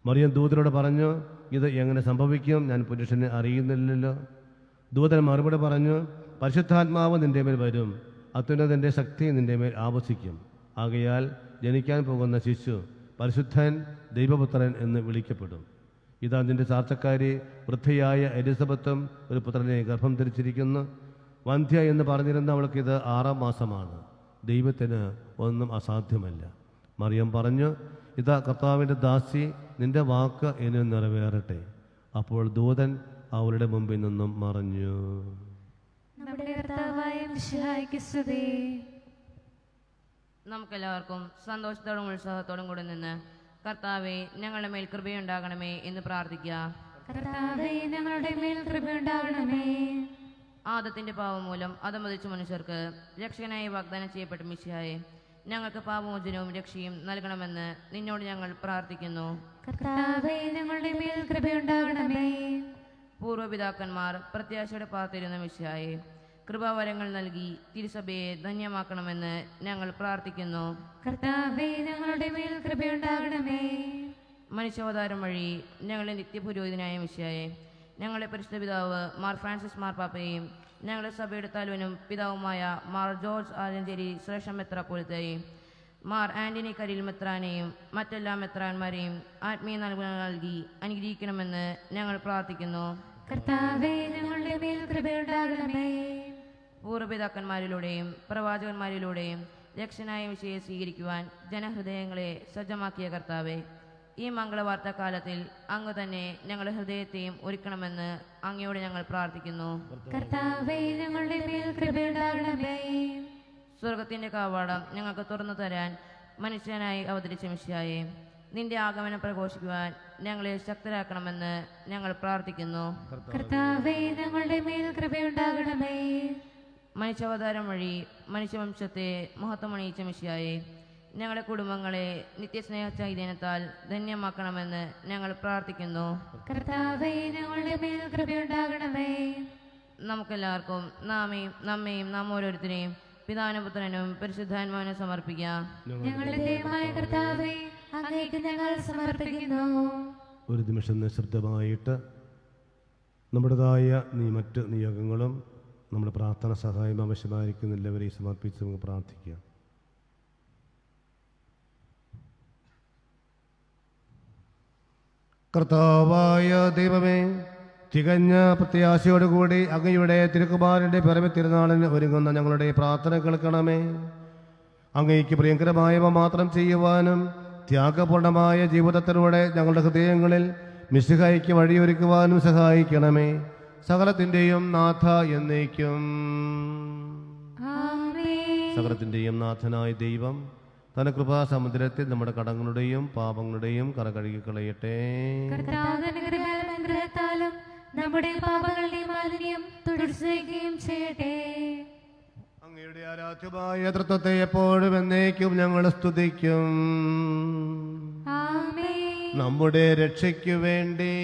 മറിയം ദൂതനോട് പറഞ്ഞു, ഇത് എങ്ങനെ സംഭവിക്കും? ഞാൻ പുരുഷനെ അറിയുന്നില്ലല്ലോ. ദൂതൻ മറുപടി പറഞ്ഞു, പരിശുദ്ധാത്മാവ് നിൻ്റെ മേൽ വരും, അത്യുന്നതൻ്റെ ശക്തി നിൻ്റെ മേൽ ആവസിക്കും. ആകയാൽ ജനിക്കാൻ പോകുന്ന ശിശു പരിശുദ്ധൻ, ദൈവപുത്രൻ എന്ന് വിളിക്കപ്പെടും. ഇതാ നിന്റെ ചാർച്ചക്കാരി വൃദ്ധയായ എലിസബത്തും ഒരു പുത്രനെ ഗർഭം ധരിച്ചിരിക്കുന്നു. വന്ധ്യ എന്ന് പറഞ്ഞിരുന്ന അവൾക്കിത് 6-ാം മാസമാണ്. ദൈവത്തിന് ഒന്നും അസാധ്യമല്ല. മറിയം പറഞ്ഞു, ഇതാ കർത്താവിൻ്റെ ദാസി, നിന്റെ വാക്ക് എന്നിൽ നിറവേറട്ടെ. അപ്പോൾ ദൂതൻ അവളുടെ മുമ്പിൽ നിന്നും മറഞ്ഞു. നമുക്കെല്ലാവർക്കും സന്തോഷത്തോടും ഉത്സാഹത്തോടും കൂടെ നിന്ന് കർത്താവെ ഞങ്ങളുടെ മേൽ കൃപയുണ്ടാകണമേ എന്ന് പ്രാർത്ഥിക്കാം. ആദത്തിന്റെ പാപം മൂലം അധമതിച്ച മനുഷ്യർക്ക് രക്ഷകനായി വാഗ്ദാനം ചെയ്യപ്പെട്ട മിശിഹായെ, ഞങ്ങൾക്ക് പാപമോചനവും രക്ഷയും നൽകണമെന്ന് നിന്നോട് ഞങ്ങൾ പ്രാർത്ഥിക്കുന്നു. പൂർവ്വപിതാക്കന്മാർ പ്രത്യാശയുടെ പാർത്തിരുന്ന മിശിഹായെ, കൃപാവരങ്ങൾ നൽകി തിരുസഭയെ ധന്യമാക്കണമെന്ന് ഞങ്ങൾ പ്രാർത്ഥിക്കുന്നു. മനുഷ്യാവതാരം വഴി ഞങ്ങളുടെ നിത്യപുരോഹിതനായ മിശിഹായെ, ഞങ്ങളുടെ പരിശുദ്ധ പിതാവ് മാർ ഫ്രാൻസിസ് മാർപ്പാപ്പയെയും ഞങ്ങളുടെ സഭയുടെ തലവനും പിതാവുമായ മാർ ജോർജ് ആലഞ്ചേരി ശ്രേഷ്ഠ മെത്രാപ്പൊലീത്തയെയും മാർ ആന്റണി കരിൽ മെത്രാനെയും മറ്റെല്ലാ മെത്രാന്മാരെയും ആത്മീയ നൽകുകൾ നൽകി അനുഗ്രഹിക്കണമെന്ന് ഞങ്ങൾ പ്രാർത്ഥിക്കുന്നു. പൂർവ്വപിതാക്കന്മാരിലൂടെയും പ്രവാചകന്മാരിലൂടെയും രക്ഷനായ വിഷയെ സ്വീകരിക്കുവാൻ ജനഹൃദയങ്ങളെ സജ്ജമാക്കിയ കർത്താവെ, ഈ മംഗളവാർത്തക്കാലത്തിൽ അങ്ങ് തന്നെ ഞങ്ങളുടെ ഹൃദയത്തെയും ഒരുക്കണമെന്ന് അങ്ങയോട് ഞങ്ങൾ പ്രാർത്ഥിക്കുന്നു. സ്വർഗത്തിന്റെ കവാടം ഞങ്ങൾക്ക് തുറന്നു തരാൻ മനുഷ്യനായി അവതരിച്ച മിശിഹായെ, നിന്റെ ആഗമനം പ്രഘോഷിക്കുവാൻ ഞങ്ങളെ ശക്തരാക്കണമെന്ന് ഞങ്ങൾ പ്രാർത്ഥിക്കുന്നു. മനുഷ്യാവതാരം വഴി മനുഷ്യവംശത്തെ മഹത്വമണിയിച്ച മിശിഹായെ, ഞങ്ങളുടെ കുടുംബങ്ങളെ നിത്യസ്നേഹ ചൈതന്യത്താൽ ധന്യമാക്കണമെന്ന് ഞങ്ങൾ പ്രാർത്ഥിക്കുന്നു. നമുക്കെല്ലാവർക്കും നമ്മെയും നാം ഓരോരുത്തരെയും പിതാവിനും പുത്രനും പരിശുദ്ധാത്മാവിനെ സമർപ്പിക്കാം. ഞങ്ങളുടെ ദൈവമായ കർത്താവേ, അങ്ങേക്ക് ഞങ്ങൾ സമർപ്പിക്കുന്നു. ഒരു നിമിഷം നിശബ്ദമായിട്ട് നമ്മുടേതായ മറ്റ് നിയോഗങ്ങളും നമ്മുടെ പ്രാർത്ഥന സഹായം ആവശ്യമായിരിക്കുന്ന എല്ലാവരെയും സമർപ്പിച്ച് നമുക്ക് പ്രാർത്ഥിക്കാം. കർത്താവായ ദൈവമേ, തികഞ്ഞ പ്രത്യാശയോടുകൂടി അങ്ങയുടെ തിരുക്കുമാരൻ്റെ പിറവി തിരുനാളിന് ഒരുങ്ങുന്ന ഞങ്ങളുടെ പ്രാർത്ഥന കേൾക്കണമേ. അങ്ങയ്ക്ക് പ്രിയങ്കരമായവ മാത്രം ചെയ്യുവാനും ത്യാഗപൂർണമായ ജീവിതത്തിലൂടെ ഞങ്ങളുടെ ഹൃദയങ്ങളിൽ മിശിഹായ്ക്ക് വഴിയൊരുക്കുവാനും സഹായിക്കണമേ. സകലത്തിൻ്റെയും നാഥ എന്നേക്കും. സകലത്തിൻ്റെയും നാഥനായ ദൈവം തന്റെ കൃപാസമുദ്രത്തിൽ നമ്മുടെ കടങ്ങളുടെയും പാപങ്ങളുടെയും കറ കഴുകിക്കളയട്ടെ. നമ്മുടെ പാപങ്ങളുടെ മാലിന്യം തുടർച്ചയും ചെയ്യട്ടെ. അങ്ങയുടെ ആരാധ്യമായ തൃത്വത്തെ എപ്പോഴും എന്നേക്കും ഞങ്ങൾ സ്തുതിക്കും. നമ്മുടെ രക്ഷയ്ക്കു വേണ്ടി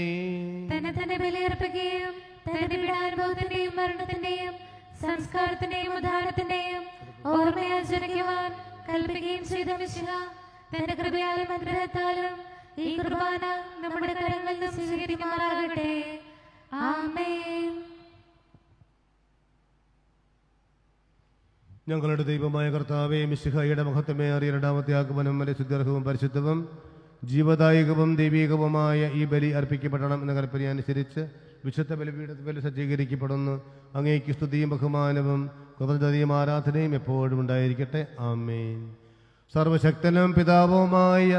തന്നെ ബലിയർപ്പിക്കുകയും തന്റെ പീഡാനുഭവത്തിന്റെയും മരണത്തിന്റെയും സംസ്കാരത്തിന്റെയും ഉദ്ധാരത്തിന്റെയും ഓർമ്മയാചരിക്കുവാൻ കൽപ്പിക്കുകയും ചെയ്ത മിശിഹാ, തന്റെ കൃപയാലും അനുഗ്രഹത്താലും ഈ കുർബാന നമ്മുടെ കരങ്ങളിൽ നിന്ന് സ്വീകരിക്കുമാറാകട്ടെ. ആമേൻ. ഞങ്ങളുടെ ദൈവമായ കർത്താവേ, മിശിഹായുടെ മഹത്വമേറിയ രണ്ടാമത്തെ ആഗമനം വരെ ശുദ്ധർഹവും പരിശുദ്ധവും ജീവദായകവും ദൈവീകവുമായ ഈ ബലി അർപ്പിക്കപ്പെടണം എന്ന കൽപ്പന അനുസരിച്ച് വിശുദ്ധ ബലിപീഠത്തിൽ സജ്ജീകരിക്കപ്പെടുന്നു. അങ്ങേക്ക് സ്തുതിയും ബഹുമാനവും കൃതജ്ഞതയും ആരാധനയും എപ്പോഴും ഉണ്ടായിരിക്കട്ടെ. ആമേൻ. സർവശക്തനും പിതാവുമായ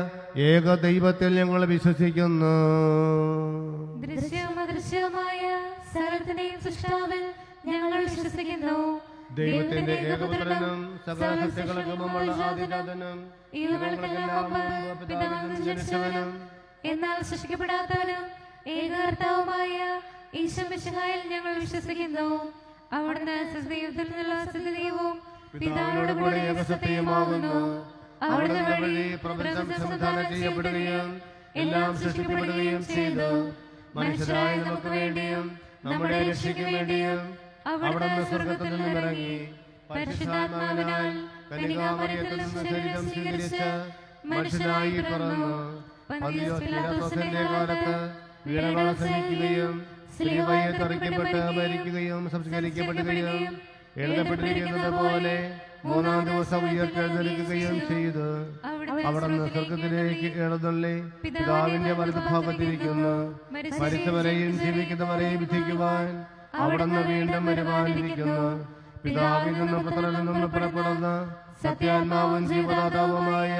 ഏക ദൈവത്തിൽ ഞങ്ങൾ വിശ്വസിക്കുന്നു. ദൃശ്യവും അദൃശ്യവുമായ സകലത്തിന്റെയും സൃഷ്ടാവിൽ ഞങ്ങൾ വിശ്വസിക്കുന്നു. ദൈവത്തിന്റെ ഏകപുത്രനും സകല സൃഷ്ടികൾക്കുമുള്ള ആദിജാതനും ജനിച്ചവനും എന്നാൽ സൃഷ്ടിക്കപ്പെടാത്തവനും ഏകകർത്താവുമായ ഈശോ മിശിഹായിൽ ഞങ്ങൾ വിശ്വസിക്കുന്നു. അവിടുന്ന് സത്യദൈവത്തിൽ നിന്നുള്ള സത്യദൈവവും പിതാവിനോട് കൂടെ ഏകസത്യമാകുന്നു. അവിടുന്ന് വഴി പ്രപഞ്ചം സംവിധാനം ചെയ്യപ്പെടുകയും എല്ലാം സൃഷ്ടിക്കപ്പെടുകയും ചെയ്തു. മനുഷ്യരായ നമുക്ക് വേണ്ടിയും നമ്മുടെ രക്ഷയ്ക്ക് വേണ്ടിയും അവിടുന്ന് സ്വർഗത്തിൽ നിന്നിറങ്ങി പരിശുദ്ധാത്മാവിനാൽ കന്യകാമറിയത്തിൽ നിന്ന് ശരീരം സ്വീകരിച്ച് മനുഷ്യനായി പിറന്നു. പന്തിയോസ് പീലാത്തോസിന്റെ കാലത്ത് പീഡകൾ സഹിക്കുകയും സ്ലീബയിൽ തറയ്ക്കപ്പെട്ട് മരിക്കുകയും സംസ്കരിക്കപ്പെടുകയും എഴുതപ്പെട്ടിരിക്കുന്നത് പോലെ മൂന്നാം ദിവസം ഉയർത്തെഴുന്നേൽക്കുകയും ചെയ്തു. അവിടുന്ന് സ്വർഗത്തിലേക്ക് എഴുന്നള്ളി പിതാവിന്റെ വലതുഭാഗത്തിരിക്കുന്നു. മരിച്ചവരെയും ജീവിക്കുന്നവരെയും വിധിക്കുവാൻ അവിടുന്ന് വീണ്ടും വരുവാനിരിക്കുന്നു. പിതാവിൽ നിന്നും പുത്രനിൽ നിന്നും പുറപ്പെടുന്ന സത്യാത്മാവും ജീവദാതാവുമായ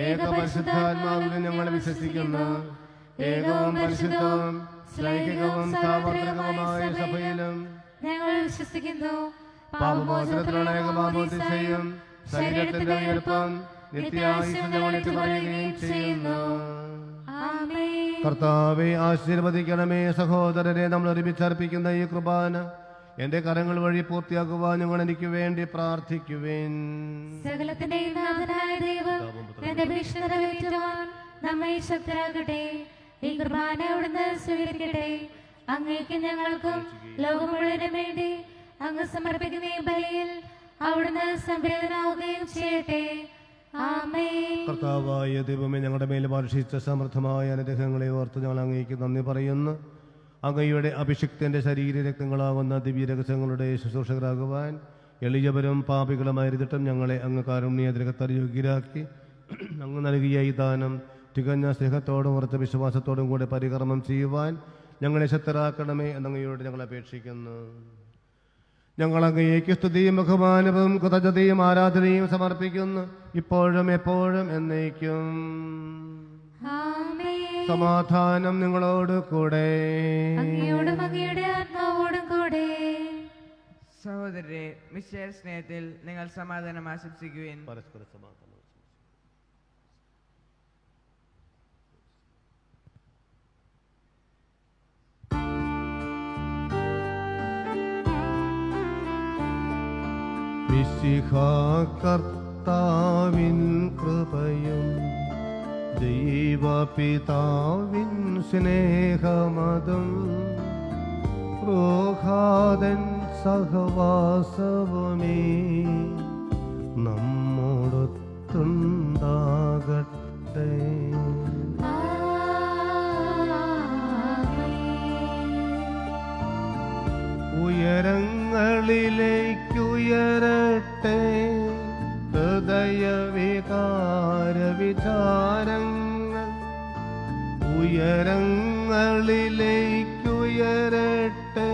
ഏക പരിശുദ്ധാത്മാവിൽ ഞങ്ങൾ വിശ്വസിക്കുന്നു. ഏകവും പരിശുദ്ധവും ശ്ലൈഹികവും സാർവത്രികവുമായ സഭയിലും ഞങ്ങൾ വിശ്വസിക്കുന്നു. പാപമോചനത്തിലുള്ള ഏകമാമോദിസയും ശരീരത്തിന്റെ ഉയർപ്പം നിത്യായുസ്സും ഞങ്ങൾ പറയുകയും ചെയ്യുന്നു. കർത്താവെ ആശീർവദിക്കണമേ. സഹോദരരെ, നമ്മൾ ഒരുമിച്ചർപ്പിക്കുന്ന ഈ കുർബാന എന്റെ കരങ്ങൾ വഴി പൂർത്തിയാക്കുവാൻ ഞങ്ങൾ എനിക്ക് വേണ്ടി പ്രാർത്ഥിക്കുവേൻ. സകലത്തിന്റെയും നാഥനായ ദൈവം തന്റെ അപേക്ഷ നിറവേറ്റുവാൻ നമ്മെ ശക്തരാക്കട്ടെ. ഈ കുർബാന അവിടുന്ന് സ്വീകരിക്കട്ടെ. അങ്ങേക്ക് ഞങ്ങൾക്കും ലോകം മുഴുവനും വേണ്ടി അങ്ങ് സമർപ്പിക്കുന്ന ഈ ബലിയിൽ അവിടുന്ന് സംപ്രീതനാവുകയും ചെയ്യട്ടെ. ആമേൻ. കർത്താവായ ദൈവമേ, ഞങ്ങളുടെ മേൽ വർഷിച്ച സമൃദ്ധമായ അനുഗ്രഹങ്ങളെ ഓർത്ത് ഞങ്ങൾ അങ്ങേക്ക് നന്ദി പറയുന്നു. അങ്ങയുടെ അഭിഷിക്തന്റെ ശരീരരക്തങ്ങളാവുന്ന ദിവ്യരഹസ്യങ്ങളുടെ ശുശ്രൂഷകരാകുവാൻ എളിയവരും പാപികളുമായിരുന്നിട്ടും ഞങ്ങളെ അങ്ങ് കാരുണ്യതിരകത്താൽ യോഗ്യരാക്കി അങ്ങ് നൽകിയ ഈ ദാനം തികഞ്ഞ സ്നേഹത്തോടും ഉറച്ച വിശ്വാസത്തോടും കൂടെ പരികർമ്മം ചെയ്യുവാൻ ഞങ്ങളെ ശക്തരാക്കണമേ എന്നങ്ങയോട് ഞങ്ങൾ അപേക്ഷിക്കുന്നു. ഞങ്ങൾ അങ്ങേക്ക് സ്തുതിയും ബഹുമാനവും കൃതജ്ഞതയും ആരാധനയും സമർപ്പിക്കുന്നു, ഇപ്പോഴും എപ്പോഴും എന്നേക്കും. സമാധാനം നിങ്ങളോട് കൂടെ. അങ്ങയോടും അങ്ങയുടെ ആത്മാവോടും കൂടെ. സഹോദരരെ, മിശിഹായുടെ സ്നേഹത്തിൽ നിങ്ങൾ സമാധാനം ആശംസിക്കുവിൻ. പരസ്പര സമാധാനം. മിശിഹാ കർത്താവിൻ കൃപയും ദൈവപിതാവിൻ സ്നേഹമതും റൂഹാദൻ സഹവാസവുമേ നമ്മോടൊത്തുണ്ടാകട്ടെ. ഉയരങ്ങളിലേക്കുയരട്ടെ ഹൃദയവികാര വിചാരങ്ങൾ. ഉയരങ്ങളിലേക്കുയരട്ടെ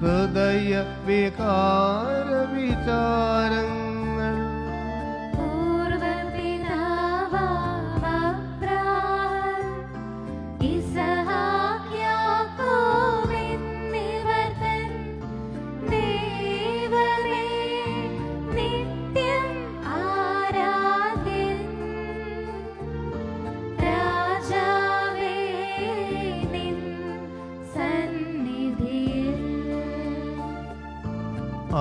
ഹൃദയ വികാര വിചാരങ്ങൾ.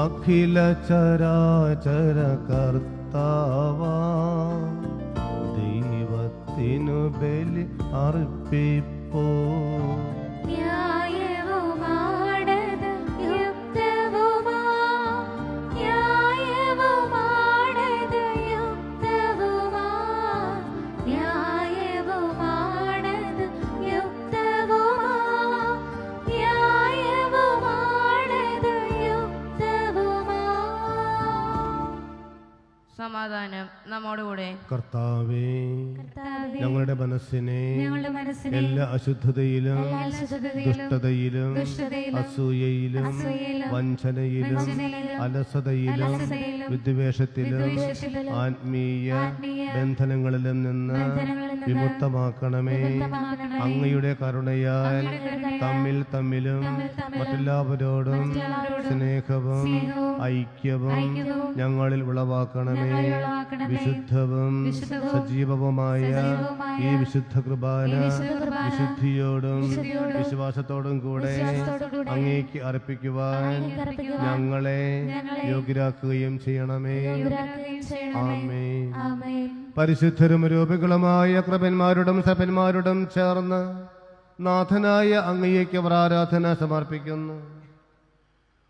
അഖില ചരാചര കർത്താവാ ദൈവത്തിനു ബലി അർപ്പിപ്പോ. സമാധാനം നമ്മോടുകൂടെ. കർത്താവേ, ഞങ്ങളുടെ മനസ്സിനെ എല്ലാ അശുദ്ധതയിലും ദുഷ്ടതയിലും അസൂയയിലും വഞ്ചനയിലും അലസതയിലും വിദ്വേഷത്തിലും ആത്മീയ ബന്ധനങ്ങളിലും നിന്ന് വിമുക്തമാക്കണമേ. അങ്ങയുടെ കരുണയാൽ തമ്മിലും മറ്റെല്ലാവരോടും സ്നേഹവും ഐക്യവും ഞങ്ങളിൽ ഉളവാക്കണമേ. വിശുദ്ധവും സജീവവുമായ ഈ വിശുദ്ധ കുർബാന വിശുദ്ധിയോടും വിശ്വാസത്തോടും കൂടെ അങ്ങേക്ക് അർപ്പിക്കുവാൻ ഞങ്ങളെ യോഗ്യരാക്കുകയും ചെയ്യണമേ. ആമേൻ. പരിശുദ്ധരും രൂപികളുമായ കൃപന്മാരോടും സഭന്മാരോടും ചേർന്ന് നാഥനായ അങ്ങേക്ക് ആരാധന സമർപ്പിക്കുന്നു.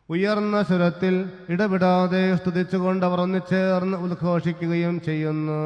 ഉയർന്ന സ്വരത്തിൽ ഇടപെടാതെ സ്തുതിച്ചുകൊണ്ട് അവർ ഒന്നിച്ചേർന്ന് ഉദ്ഘോഷിക്കുകയും ചെയ്യുന്നു.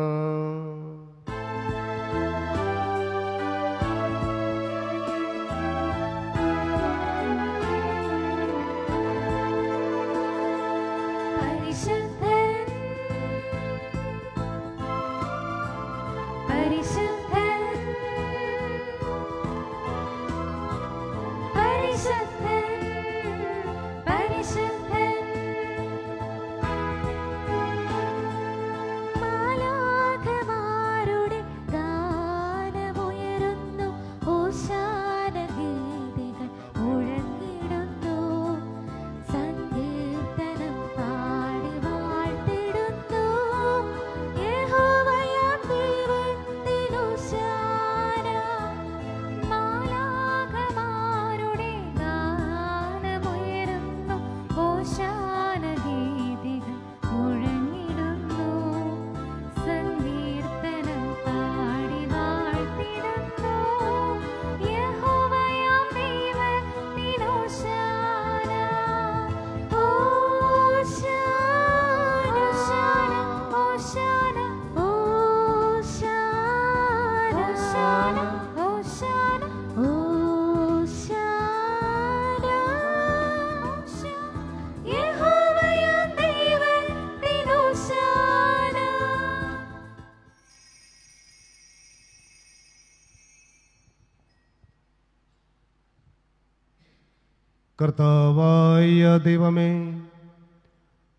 കർത്താവായ ദൈവമേ,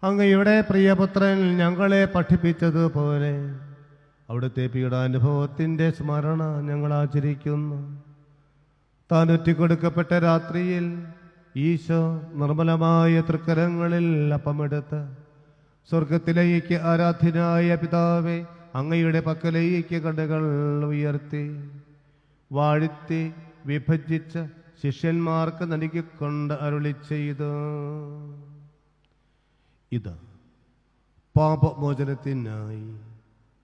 അങ്ങയുടെ പ്രിയപുത്രൻ ഞങ്ങളെ പഠിപ്പിച്ചതുപോലെ അവിടുത്തെ പീഡാനുഭവത്തിൻ്റെ സ്മരണ ഞങ്ങൾ ആചരിക്കുന്നു. താൻ ഒറ്റിക്കൊടുക്കപ്പെട്ട രാത്രിയിൽ ഈശോ നിർമ്മലമായ തൃക്കരങ്ങളിൽ അപ്പമെടുത്ത് സ്വർഗത്തിലേക്ക് ആരാധ്യനായ പിതാവേ, അങ്ങയുടെ പക്കലേക്ക് കണ്ണുകൾ ഉയർത്തി വാഴ്ത്തി വിഭജിച്ച് ശിഷ്യന്മാർക്ക് നൽകിക്കൊണ്ട് അരുളി ചെയ്തു, ഇത് പാപമോചനത്തിനായി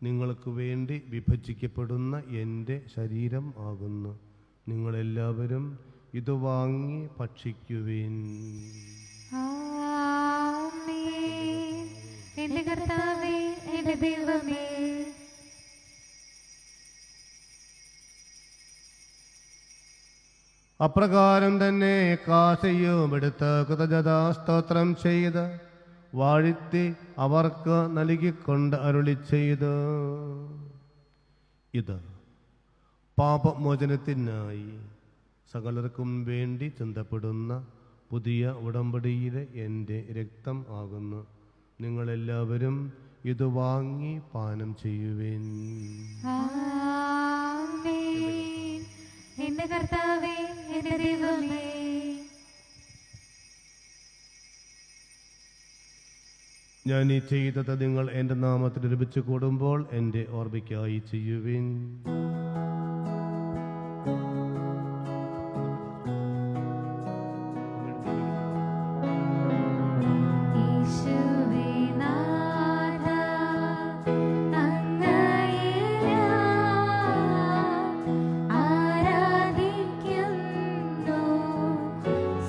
നിങ്ങൾക്ക് വേണ്ടി വിഭജിക്കപ്പെടുന്ന എൻ്റെ ശരീരം ആകുന്നു. നിങ്ങളെല്ലാവരും ഇത് വാങ്ങി ഭക്ഷിക്കുവിൻ. എന്റെ കർത്താവേ, എന്റെ ദൈവമേ. അപ്രകാരം തന്നെ കാസയും എടുത്ത് കൃതജ്ഞതാ സ്തോത്രം ചെയ്ത് വാഴ്ത്തി അവർക്ക് നൽകിക്കൊണ്ട് അരുളി ചെയ്ത്, ഇത് പാപമോചനത്തിനായി സകലർക്കും വേണ്ടി ചിന്തപ്പെടുന്ന പുതിയ ഉടമ്പടിയിലെ എൻ്റെ രക്തം ആകുന്നു. നിങ്ങളെല്ലാവരും ഇത് വാങ്ങി പാനം ചെയ്യുവിൻ. ആമേൻ. എന്റെ കർത്താവേ, എന്റെ ദൈവമേ. ഞാൻ ഈ ചെയ്തത് നിങ്ങൾ എൻ്റെ നാമത്തിൽ ലഭിച്ചു കൂടുമ്പോൾ എൻ്റെ ഓർമ്മയ്ക്കായി ചെയ്യുവിൻ. യേശുവേ നാഥ, അങ്ങയെ ഞാൻ ആരാധിക്കുന്നു,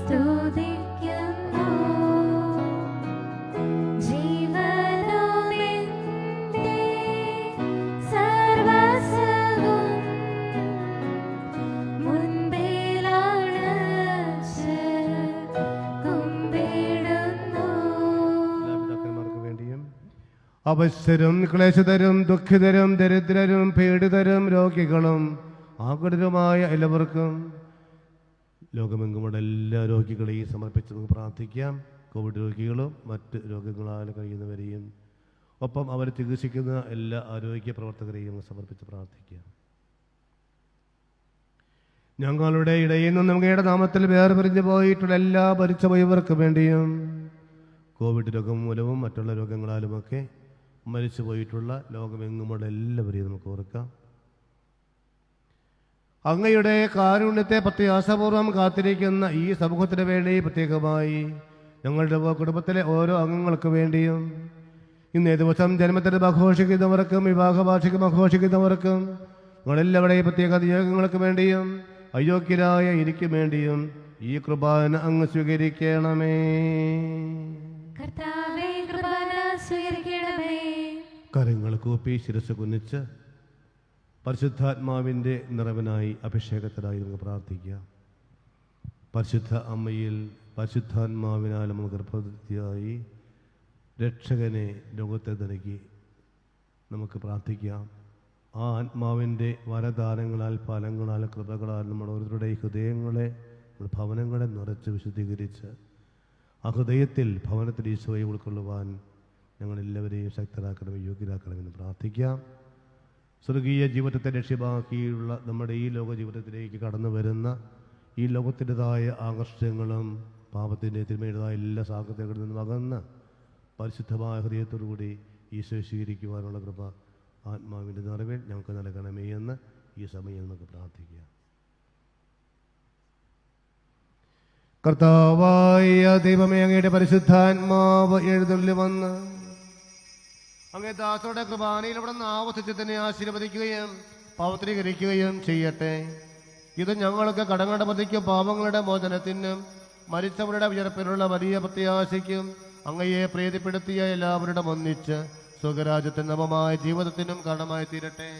സ്തുതിക്കുന്നു. ജീവനുമെന്റെ സർവ്വസ്വവും മുൻപിലണച്ച് കുമ്പിടുന്നു. പിതാക്കന്മാർക്ക് വേണ്ടിയും അവശ്യരും ക്ലേശതരും ദുഃഖിതരും ദരിദ്രരും പീഡിതരും രോഗികളും ആകുലരുമായ എല്ലാവർക്കും ലോകമെങ്ങുമുള്ള എല്ലാ രോഗികളെയും സമർപ്പിച്ച് നമുക്ക് പ്രാർത്ഥിക്കാം. കോവിഡ് രോഗികളും മറ്റ് രോഗങ്ങളാൽ കഴിയുന്നവരെയും ഒപ്പം അവരെ ചികിത്സിക്കുന്ന എല്ലാ ആരോഗ്യ പ്രവർത്തകരെയും സമർപ്പിച്ച് പ്രാർത്ഥിക്കാം. ഞങ്ങളുടെ ഇടയിൽ നിന്നും അങ്ങയുടെ നാമത്തിൽ വേർപിരിഞ്ഞു പോയിട്ടുള്ള എല്ലാ മരിച്ചുപോയവർക്ക് വേണ്ടിയും കോവിഡ് രോഗം മൂലവും മറ്റുള്ള രോഗങ്ങളാലുമൊക്കെ മരിച്ചുപോയിട്ടുള്ള ലോകമെങ്ങുമുള്ള എല്ലാവരെയും നമുക്ക് ഓർക്കാം. അങ്ങയുടെ കാരുണ്യത്തെ പ്രത്യാശപൂർവ്വം കാത്തിരിക്കുന്ന ഈ സമൂഹത്തിന് വേണ്ടി പ്രത്യേകമായി ഞങ്ങളുടെ കുടുംബത്തിലെ ഓരോ അംഗങ്ങൾക്ക് വേണ്ടിയും ഇന്നേ ദിവസം ജന്മദിനം ആഘോഷിക്കുന്നവർക്കും വിവാഹ വാർഷികം ആഘോഷിക്കുന്നവർക്കും ഞങ്ങളെല്ലാവരുടെയും പ്രത്യേക നിയോഗങ്ങൾക്ക് വേണ്ടിയും അയോഗ്യരായ എനിക്ക് വേണ്ടിയും ഈ കൃപാന അങ്ങ് സ്വീകരിക്കണമേ. കർത്താവേ, കൃപ സ്വീകരിക്കണമേ. കരങ്ങൾ കൂപ്പി ശിരസ് കുനിച്ച് പരിശുദ്ധാത്മാവിൻ്റെ നിറവിനായി അഭിഷേകത്തിനായി നമുക്ക് പ്രാർത്ഥിക്കാം. പരിശുദ്ധ അമ്മയിൽ പരിശുദ്ധാത്മാവിനാൽ നമുക്ക് ഗർഭവതിയായി രക്ഷകനെ ലോകത്തെ നൽകി നമുക്ക് പ്രാർത്ഥിക്കാം. ആ ആത്മാവിൻ്റെ വരദാനങ്ങളാൽ ഫലങ്ങളാൽ കൃപകളാൽ നമ്മുടെ ഓരോരുത്തരുടെ ഹൃദയങ്ങളെ നമ്മുടെ ഭവനങ്ങളെ നിറച്ച് വിശുദ്ധീകരിച്ച് ആ ഹൃദയത്തിൽ ഭവനത്തിൽ ഈശോയെ ഉൾക്കൊള്ളുവാൻ ഞങ്ങളെല്ലാവരെയും ശക്തരാക്കണമെന്ന് യോഗ്യരാക്കണമെന്ന് പ്രാർത്ഥിക്കാം. സ്വർഗീയ ജീവിതത്തെ ലക്ഷ്യമാക്കിയുള്ള നമ്മുടെ ഈ ലോക ജീവിതത്തിലേക്ക് കടന്നു വരുന്ന ഈ ലോകത്തിൻ്റെതായ ആകർഷണങ്ങളും പാപത്തിൻ്റെ തിന്മയുടേതായ എല്ലാ സാഹചര്യങ്ങളിൽ നിന്നും അകന്ന് പരിശുദ്ധമായ ഹൃദയത്തോടുകൂടി ഈശോ സ്വീകരിക്കുവാനുള്ള കൃപ ആത്മാവിൻ്റെ നിറവിൽ ഞങ്ങൾക്ക് നൽകണമേ എന്ന് ഈ സമയം നമുക്ക് പ്രാർത്ഥിക്കാം. കർത്താവായ ദൈവമേ, അങ്ങയുടെ പരിശുദ്ധാത്മാവ് എഴുന്നള്ളി വന്ന് അങ്ങേ ദാസരുടെ കൃപാനയിൽ അവിടെ നിന്ന് ആവർത്തിച്ച് തന്നെ ആശീർവദിക്കുകയും പവിത്രീകരിക്കുകയും ചെയ്യട്ടെ. ഇത് ഞങ്ങൾക്ക് കടങ്ങളുടെ പ്രതിക്കും പാപങ്ങളുടെ മോചനത്തിനും മരിച്ചവരുടെ ഉയർപ്പിലുള്ള വലിയ പ്രത്യാശയ്ക്കും അങ്ങയെ പ്രീതിപ്പെടുത്തിയ എല്ലാവരുടെ ഒന്നിച്ച് സ്വർഗരാജ്യത്തിന് നവമായ ജീവിതത്തിനും കാരണമായി തീരട്ടെ.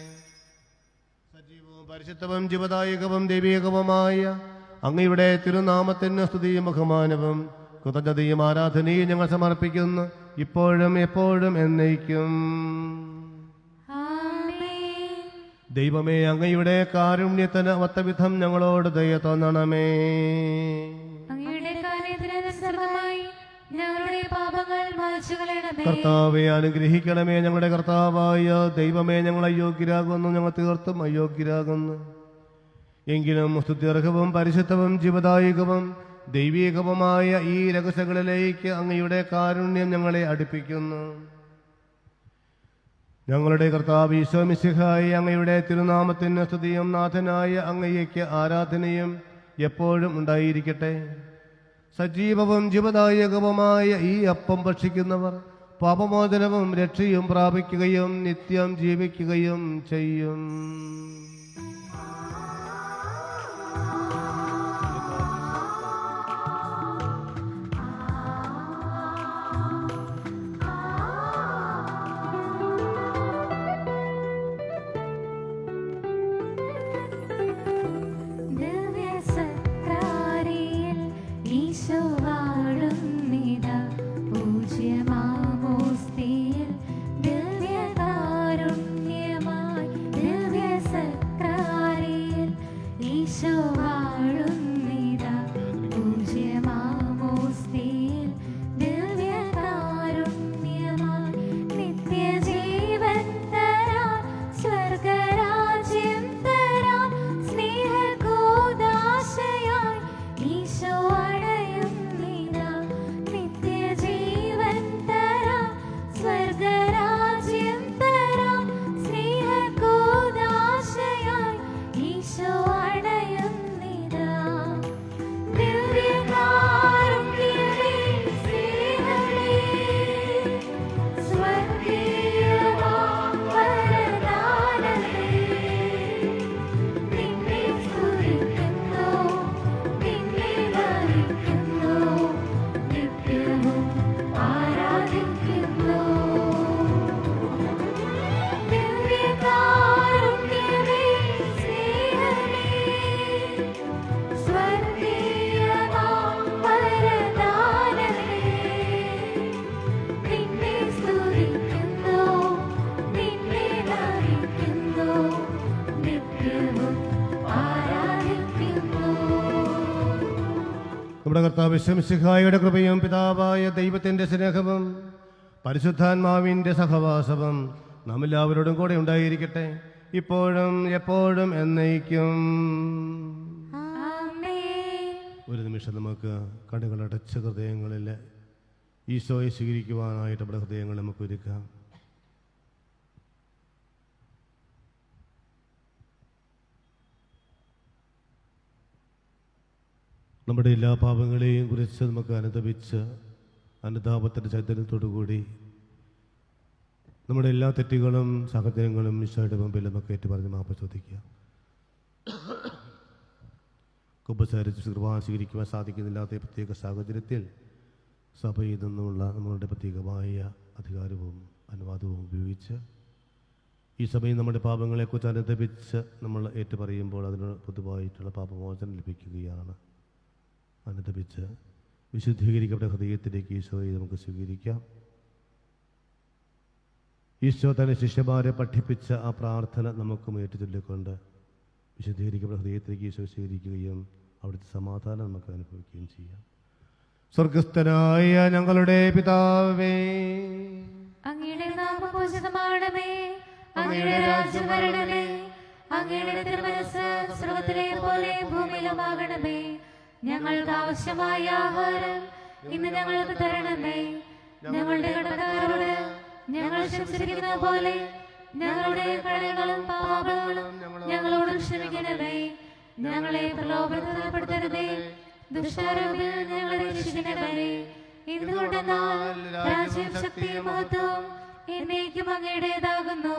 സജീവവും പരിശുദ്ധവും ജീവദായകവും ദൈവീകവുമായ അങ്ങയുടെ തിരുനാമത്തിന് സ്തുതിയും ബഹുമാനവും കൃതജ്ഞതയും ആരാധനയും ഞങ്ങൾ സമർപ്പിക്കുന്നു, ഇപ്പോഴും എപ്പോഴും എന്നേക്കും. ആമേൻ. ദൈവമേ, അങ്ങയുടെ കാരുണ്യത്തിന് ഒത്തവിധം ഞങ്ങളോട് ദയ തോന്നണമേ. അങ്ങയുടെ കാര്യത്തിനനുസൃതമായി ഞങ്ങളുടെ പാപങ്ങൾ മായ്ച്ചുകളയണമേ. കർത്താവെ അനുഗ്രഹിക്കണമേ. ഞങ്ങളുടെ കർത്താവായ ദൈവമേ, ഞങ്ങൾ അയോഗ്യരാകുന്നു, ഞങ്ങൾ തീർത്തും അയോഗ്യരാകുന്നു. എങ്കിലും സ്തുത്യർഹവും പരിശുദ്ധവും ജീവദായകവും ദൈവീകവുമായ ഈ രഹസ്യങ്ങളിലേക്ക് അങ്ങയുടെ കാരുണ്യം ഞങ്ങളെ അടുപ്പിക്കുന്നു. ഞങ്ങളുടെ കർത്താവ് ഈശോ മിശിഹായി അങ്ങയുടെ തിരുനാമത്തിന് സ്തുതിയും നാഥനായ അങ്ങയ്ക്ക് ആരാധനയും എപ്പോഴും ഉണ്ടായിരിക്കട്ടെ. സജീവവും ജീവദായകവുമായ ഈ അപ്പം ഭക്ഷിക്കുന്നവർ പാപമോചനവും രക്ഷയും പ്രാപിക്കുകയും നിത്യം ജീവിക്കുകയും ചെയ്യും. നമ്മുടെ കർത്താവ് ശംസിഹായുടെ കൃപയും പിതാവായ ദൈവത്തിൻ്റെ സ്നേഹവും പരിശുദ്ധാത്മാവിൻ്റെ സഹവാസവും നാം എല്ലാവരോടും കൂടെ ഉണ്ടായിരിക്കട്ടെ, ഇപ്പോഴും എപ്പോഴും എന്നേക്കും. ഒരു നിമിഷം നമുക്ക് കണ്ണുകളടച്ച ഹൃദയങ്ങളിൽ ഈശോയെ സ്വീകരിക്കുവാനായിട്ട് നമ്മുടെ ഹൃദയങ്ങൾ നമുക്ക് ഒരുക്കാം. നമ്മുടെ എല്ലാ പാപങ്ങളെയും കുറിച്ച് നമുക്ക് അനുതപിച്ച് അനുതാപത്തിൻ്റെ ചൈതന്യത്തോടുകൂടി നമ്മുടെ എല്ലാ തെറ്റുകളും സാഹചര്യങ്ങളും ഈശോയുടെ മുമ്പിൽ നമുക്ക് ഏറ്റുപറഞ്ഞ് മാപ്പ് ചോദിക്കുക. കുമ്പസാരിച്ച് കുർബാന സ്വീകരിക്കുവാൻ സാധിക്കുന്നില്ലാത്ത പ്രത്യേക സാഹചര്യത്തിൽ സഭയിൽ നിന്നുള്ള നമ്മളുടെ പ്രത്യേകമായ അധികാരവും അനുവാദവും ഉപയോഗിച്ച് ഈ സഭയിൽ നമ്മുടെ പാപങ്ങളെക്കുറിച്ച് അനുദപിച്ച് നമ്മൾ ഏറ്റുപറയുമ്പോൾ അതിന് പൊതുവായിട്ടുള്ള പാപമോചനം ലഭിക്കുകയാണ്. അനുദപിച്ച് വിശുദ്ധീകരിക്കപ്പെട്ട ഹൃദയത്തിലേക്ക് ഈശോയെ നമുക്ക് സ്വീകരിക്കാം. ഈശോ തന്നെ ശിഷ്യന്മാരെ പഠിപ്പിച്ച ആ പ്രാർത്ഥന നമുക്കും ഏറ്റുചൊല്ലിക്കൊണ്ട് വിശുദ്ധീകരിക്കപ്പെട്ട ഹൃദയത്തിലേക്ക് ഈശോ സ്വീകരിക്കുകയും അവിടുത്തെ സമാധാനം നമുക്ക് അനുഭവിക്കുകയും ചെയ്യാം. സ്വർഗസ്ഥനായ ഞങ്ങളുടെ പിതാവേ, അങ്ങയുടെ നാമം പൂജിതമാകണമേ, അങ്ങയുടെ രാജ്യം വരണമേ, അങ്ങയുടെ തിരുമനസ്സ് സ്വർഗ്ഗത്തിലെ പോലെ ഭൂമിയിലുമാകണമേ. ഞങ്ങൾക്ക് ആവശ്യമായ ആഹാരം ഇന്ന് ഞങ്ങൾക്ക് തരണമേ. ഞങ്ങളുടെ കടക്കാരോട് ഞങ്ങൾ ക്ഷമിച്ചിരിക്കുന്ന പോലെ ഞങ്ങളുടെ കടങ്ങളും പാപങ്ങളും ഞങ്ങളോട് ക്ഷമിക്കണമേ. ഞങ്ങളെ പ്രലോഭനത്തിൽപ്പെടുത്തരുതേ, ദുഷ്ടാരൂപിൽ ഞങ്ങളെ രക്ഷിക്കണമേ. എന്തുകൊണ്ടെന്നാൽ രാജ്യം ശക്തിയും മഹത്വവും എന്നേക്കും അങ്ങയുടേതാകുന്നു.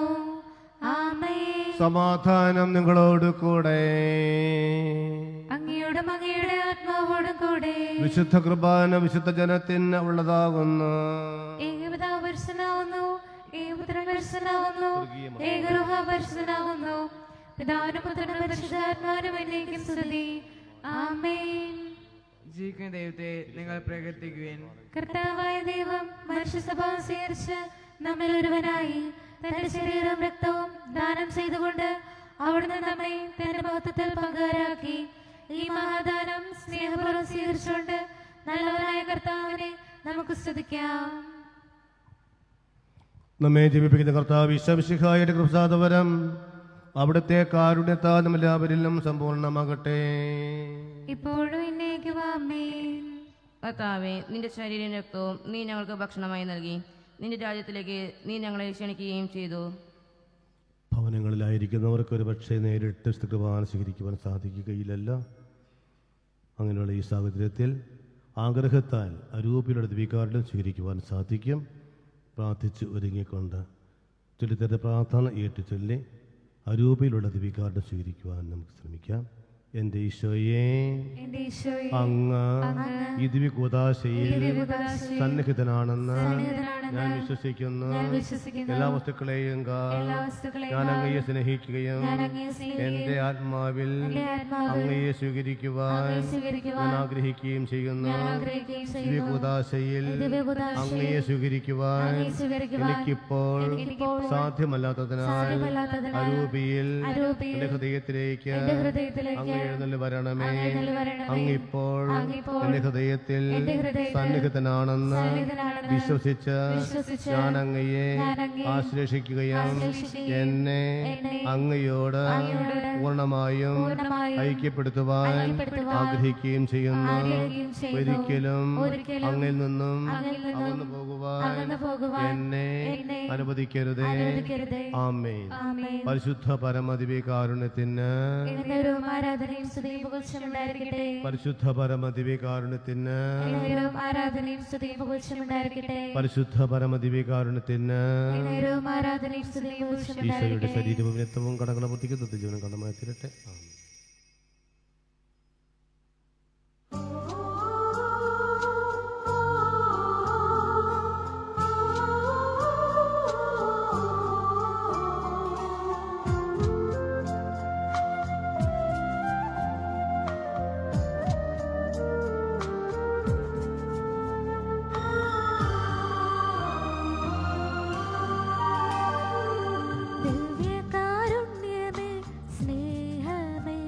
ആമേൻ. സമാധാനം നിങ്ങളോട് കൂടെ. അങ്ങയോടും അങ്ങയുടെ ആത്മാവോടും കൂടെ. വിശുദ്ധ കുർബാന വിശുദ്ധ ജനത്തിന് ഉള്ളതാകുന്നു. ഏകപിതാവ് പരിശുദ്ധനാകുന്നു, ഏകപുത്രൻ പരിശുദ്ധനാകുന്നു, ഏകരൂഹ പരിശുദ്ധനാകുന്നു. പിതാവിനും പുത്രനും പരിശുദ്ധാത്മാവിനും എന്നേക്കും സ്തുതി. ആമേൻ. ജീവിക്കുന്ന ദൈവത്തെ നിങ്ങൾ പ്രകീർത്തിക്കുവിൻ. കർത്താവായ ദൈവം മനുഷ്യസ്വഭാവം സ്വീകരിച്ച് നമ്മിൽ ഒരുവനായി തന്റെ ശരീരവും രക്തവും ദാനം ചെയ്തുകൊണ്ട് അവിടുന്ന് നമ്മെ തന്റെ മഹത്വത്തിൽ പങ്കുകാരാക്കി. ഈ മഹാദാനം സ്നേഹപൂർവ്വം സ്വീകരിച്ചുകൊണ്ട് നല്ലവനായ കർത്താവിനെ നമുക്ക് സ്തുതിക്കാം. നമ്മെ ജീവിപ്പിക്കുന്ന കർത്താവ് ഈശോമിശിഹായുടെ കൃപാസനവരം അവിടുത്തെ കാരുണ്യത്താൽ നമ്മളെല്ലാവരിലും സമ്പൂർണ്ണമാകട്ടെ. ഇപ്പോഴും എന്നേക്കും ആമേൻ. കർത്താവേ, നിന്റെ ശരീരം രക്തവും നീ ഞങ്ങൾക്ക് ഭക്ഷണമായി നൽകി. നിന്റെ രാജ്യത്തിലേക്ക് നീ ഞങ്ങളെ ക്ഷണിക്കുകയും ചെയ്തു. ഭവനങ്ങളിലായിരിക്കുന്നവർക്ക് ഒരു പക്ഷേ നേരിട്ട് കുർബാന സ്വീകരിക്കുവാൻ സാധിക്കുകയില്ലല്ല. അങ്ങനെയുള്ള ഈ സാഹചര്യത്തിൽ ആഗ്രഹത്താൽ അരൂപിയുടെ ദിവികാരണം സ്വീകരിക്കുവാൻ സാധിക്കും. പ്രാർത്ഥിച്ച് ഒരുങ്ങിക്കൊണ്ട് ചൊല്ലിത്തരുടെ പ്രാർത്ഥന ഏറ്റുചൊല്ലി അരൂപിയിലുള്ള ദിവികാരണം സ്വീകരിക്കുവാൻ നമുക്ക് ശ്രമിക്കാം. എൻ്റെ ഈശോയെ, അങ്ങ് ഈ ദിവ്യകൂദാശയിൽ സന്നിഹിതനാണെന്ന് ഞാൻ വിശ്വസിക്കുന്നു. എല്ലാ വസ്തുക്കളെയും ഞാൻ അങ്ങയെ സ്നേഹിക്കുകയും എൻ്റെ ആത്മാവിൽ അങ്ങയെ സ്വീകരിക്കുവാൻ ഞാൻ ആഗ്രഹിക്കുകയും ചെയ്യുന്നു. ദിവ്യകൂദാശയിൽ അങ്ങയെ സ്വീകരിക്കുവാൻ എനിക്കിപ്പോൾ സാധ്യമല്ലാത്തതിനാൽ അരൂപിയിൽ എൻ്റെ ഹൃദയത്തിലേക്ക് അങ്ങ് എഴുന്നള്ളി വരണമേ. അങ്ങിപ്പോൾ എന്റെ ഹൃദയത്തിൽ സന്നിഹിതനാണെന്ന് വിശ്വസിച്ച് ഞാൻ അങ്ങയെ ആശ്ലേഷിക്കുകയും എന്നെ അങ്ങയോട് പൂർണ്ണമായും ഐക്യപ്പെടുത്തുവാൻ ആഗ്രഹിക്കുകയും ചെയ്യുന്നു. ഒരിക്കലും അങ്ങിൽ നിന്നും അകന്നു പോകുവാൻ എന്നെ അനുവദിക്കരുതേ. ആമേൻ. പരിശുദ്ധ പരമദിവ്യകാരുണ്യത്തിന് പരിശുദ്ധ പരമദിവ്യകാരുണ്യത്തിന് പരിശുദ്ധ പരമദിവ്യകാരുണ്യത്തിന് ഈശോയുടെ ശരീരവും രക്തവും കടകളെ ബുദ്ധിക്ക് ജീവനം കടമായി തീരട്ടെ. ദിവ്യകാരുണ്യമേ, സ്നേഹമേ,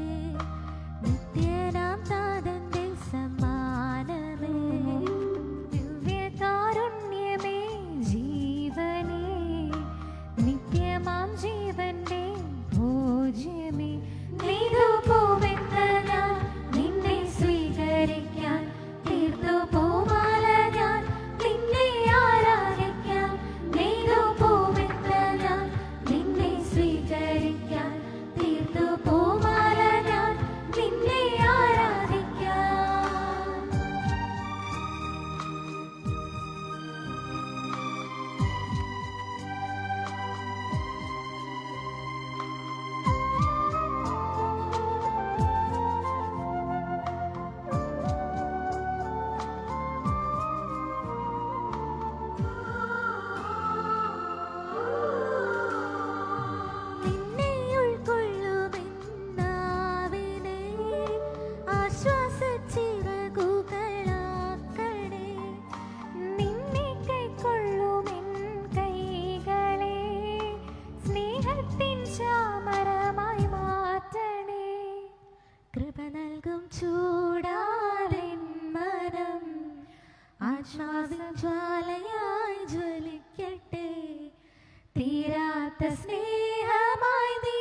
തീരാത്ത സ്നേഹമായി നീ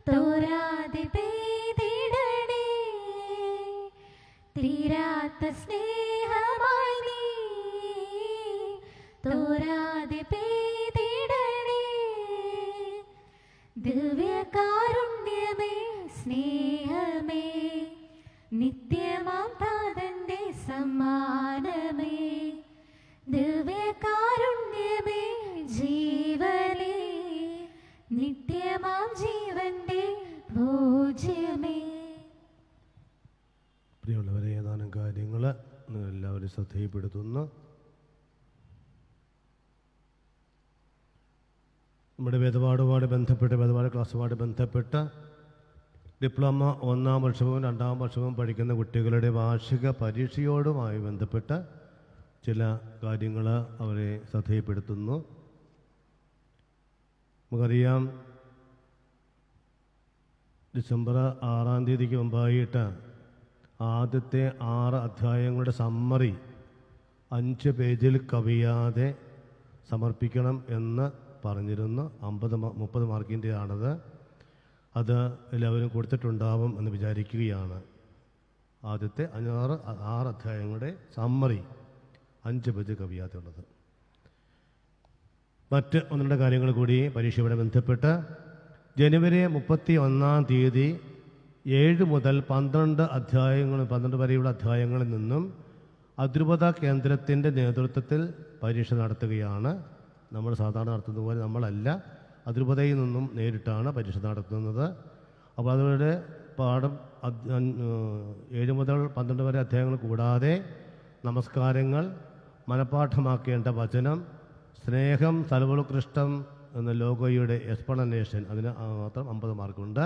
തോരാതെ പെയ്തിടണേ, തീരാത്ത സ്നേഹമായി നീ തോരാതെ പെയ്തിടണേ. ദിവ്യകാരുണ്യമേ സ്നേഹമേ നിത്യമാം താതന്റെ സമ്മാനമേ, ദിവ്യകാരുണ്യമേ ജീവനേ നിത്യമാം ജീവന്റെ ഭോജ്യമേ. പ്രിയമുള്ളവരെ, ഏതാനും കാര്യങ്ങൾ എല്ലാവരും ശ്രദ്ധയിൽപ്പെടുത്തുന്നു. നമ്മുടെ വേദപാഠവുമായി ബന്ധപ്പെട്ട് വേദപാഠ ക്ലാസ്സുമായി ബന്ധപ്പെട്ട് ഡിപ്ലോമ 1-ാം വർഷവും 2-ാം വർഷവും പഠിക്കുന്ന കുട്ടികളുടെ വാർഷിക പരീക്ഷയോടുമായി ബന്ധപ്പെട്ട് ചില കാര്യങ്ങൾ അവരെ ശ്രദ്ധയിൽപ്പെടുത്തുന്നു. നമുക്കറിയാം, ഡിസംബർ 6-ാം തീയതിക്ക് മുമ്പായിട്ട് ആദ്യത്തെ 6 അധ്യായങ്ങളുടെ സമ്മറി 5 പേജിൽ കവിയാതെ സമർപ്പിക്കണം എന്ന് പറഞ്ഞിരുന്നു. 30 മാർക്കിൻ്റെയാണത്. അത് എല്ലാവരും കൊടുത്തിട്ടുണ്ടാവും എന്ന് വിചാരിക്കുകയാണ്. ആദ്യത്തെ 6 അധ്യായങ്ങളുടെ സമ്മറി 5 പേജ് കവിയാത്തുള്ളത്. മറ്റ് 1-2 കാര്യങ്ങൾ കൂടി പരീക്ഷയോടെ ബന്ധപ്പെട്ട് ജനുവരി 31-ാം തീയതി 7 മുതൽ 12 വരെയുള്ള അധ്യായങ്ങളിൽ നിന്നും അതിരൂപത കേന്ദ്രത്തിൻ്റെ നേതൃത്വത്തിൽ പരീക്ഷ നടത്തുകയാണ്. നമ്മൾ സാധാരണ നടത്തുന്ന പോലെ നമ്മളല്ല, അതിരൂപതയിൽ നിന്നും നേരിട്ടാണ് പരീക്ഷ നടത്തുന്നത്. അപ്പോൾ അതുപോലെ പാഠം 7 മുതൽ 12 വരെ അധ്യായങ്ങൾ കൂടാതെ നമസ്കാരങ്ങൾ, മനഃപാഠമാക്കേണ്ട വചനം, സ്നേഹം സർവോത്കൃഷ്ടം എന്ന ലോഗോയുടെ എക്സ്പ്ലനേഷൻ, അതിന് മാത്രം 50 മാർക്കുണ്ട്.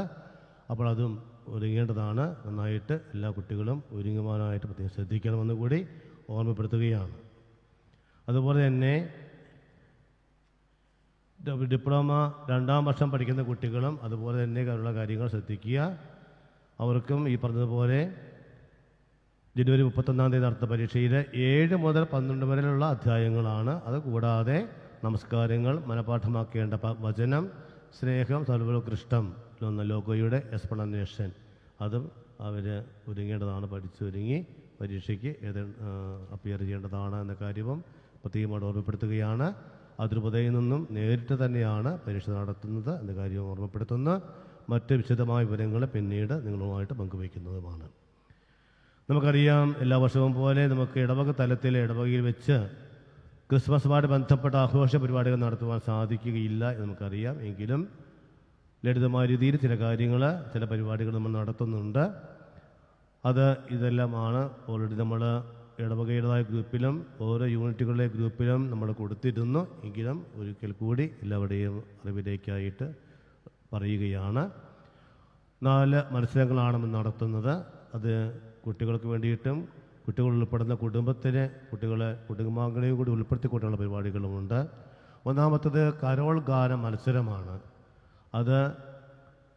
അപ്പോൾ അതും ഒരുങ്ങേണ്ടതാണ്. നന്നായിട്ട് എല്ലാ കുട്ടികളും ഒരുങ്ങുവാനായിട്ട് പ്രത്യേകം ശ്രദ്ധിക്കണമെന്ന് കൂടി ഓർമ്മപ്പെടുത്തുകയാണ്. അതുപോലെ തന്നെ ഡിപ്ലോമ 2-ാം വർഷം പഠിക്കുന്ന കുട്ടികളും അതുപോലെ തന്നെ ഉള്ള കാര്യങ്ങൾ ശ്രദ്ധിക്കുക. അവർക്കും ഈ പറഞ്ഞതുപോലെ ജനുവരി 31-ാം തീയതി നടത്തുന്ന പരീക്ഷയിൽ 7 മുതൽ 12 വരെയുള്ള അധ്യായങ്ങളാണ്. അതുകൂടാതെ നമസ്കാരങ്ങൾ, മനഃപാഠമാക്കേണ്ട വചനം, സ്നേഹം സർവോത്കൃഷ്ടം എന്ന ലോഗോയുടെ എക്സ്പ്ലനേഷൻ, അതും അവർ ഒരുങ്ങേണ്ടതാണ്. പഠിച്ചൊരുങ്ങി പരീക്ഷയ്ക്ക് അപ്പിയർ ചെയ്യേണ്ടതാണ് എന്ന കാര്യവും പ്രത്യേകമായിട്ട് ഓർമ്മപ്പെടുത്തുകയാണ്. അതിരൂപതയിൽ നിന്നും നേരിട്ട് തന്നെയാണ് പരീക്ഷ നടത്തുന്നത് എന്ന കാര്യം ഓർമ്മപ്പെടുത്തുന്നു. മറ്റ് വിശദമായ വിവരങ്ങൾ പിന്നീട് നിങ്ങളുമായിട്ട് പങ്കുവയ്ക്കുന്നതുമാണ്. നമുക്കറിയാം, എല്ലാ വർഷവും പോലെ നമുക്ക് ഇടവക തലത്തിൽ ഇടവകയിൽ വെച്ച് ക്രിസ്മസുമായി ബന്ധപ്പെട്ട ആഘോഷ പരിപാടികൾ നടത്തുവാൻ സാധിക്കുകയില്ല എന്ന് നമുക്കറിയാം. എങ്കിലും ലളിതമായ രീതിയിൽ ചില കാര്യങ്ങൾ, ചില പരിപാടികൾ നമ്മൾ നടത്തുന്നുണ്ട്. ഇതെല്ലാമാണ് ഓൾറെഡി നമ്മൾ ഇടവകയുടേതായ ഗ്രൂപ്പിലും ഓരോ യൂണിറ്റുകളുടെ ഗ്രൂപ്പിലും നമ്മൾ കൊടുത്തിരുന്നു. എങ്കിലും ഒരിക്കൽ കൂടി എല്ലാവരുടെയും അറിവിലേക്കായിട്ട് പറയുകയാണ്. 4 മത്സരങ്ങളാണ് നടത്തുന്നത്. അത് കുട്ടികൾക്ക് വേണ്ടിയിട്ടും കുട്ടികൾ ഉൾപ്പെടുന്ന കുടുംബാംഗങ്ങളെയും കൂടി ഉൾപ്പെടുത്തിക്കൊണ്ടുള്ള പരിപാടികളുമുണ്ട്. ഒന്നാമത്തത് കരോൾ ഗാന മത്സരമാണ്. അത്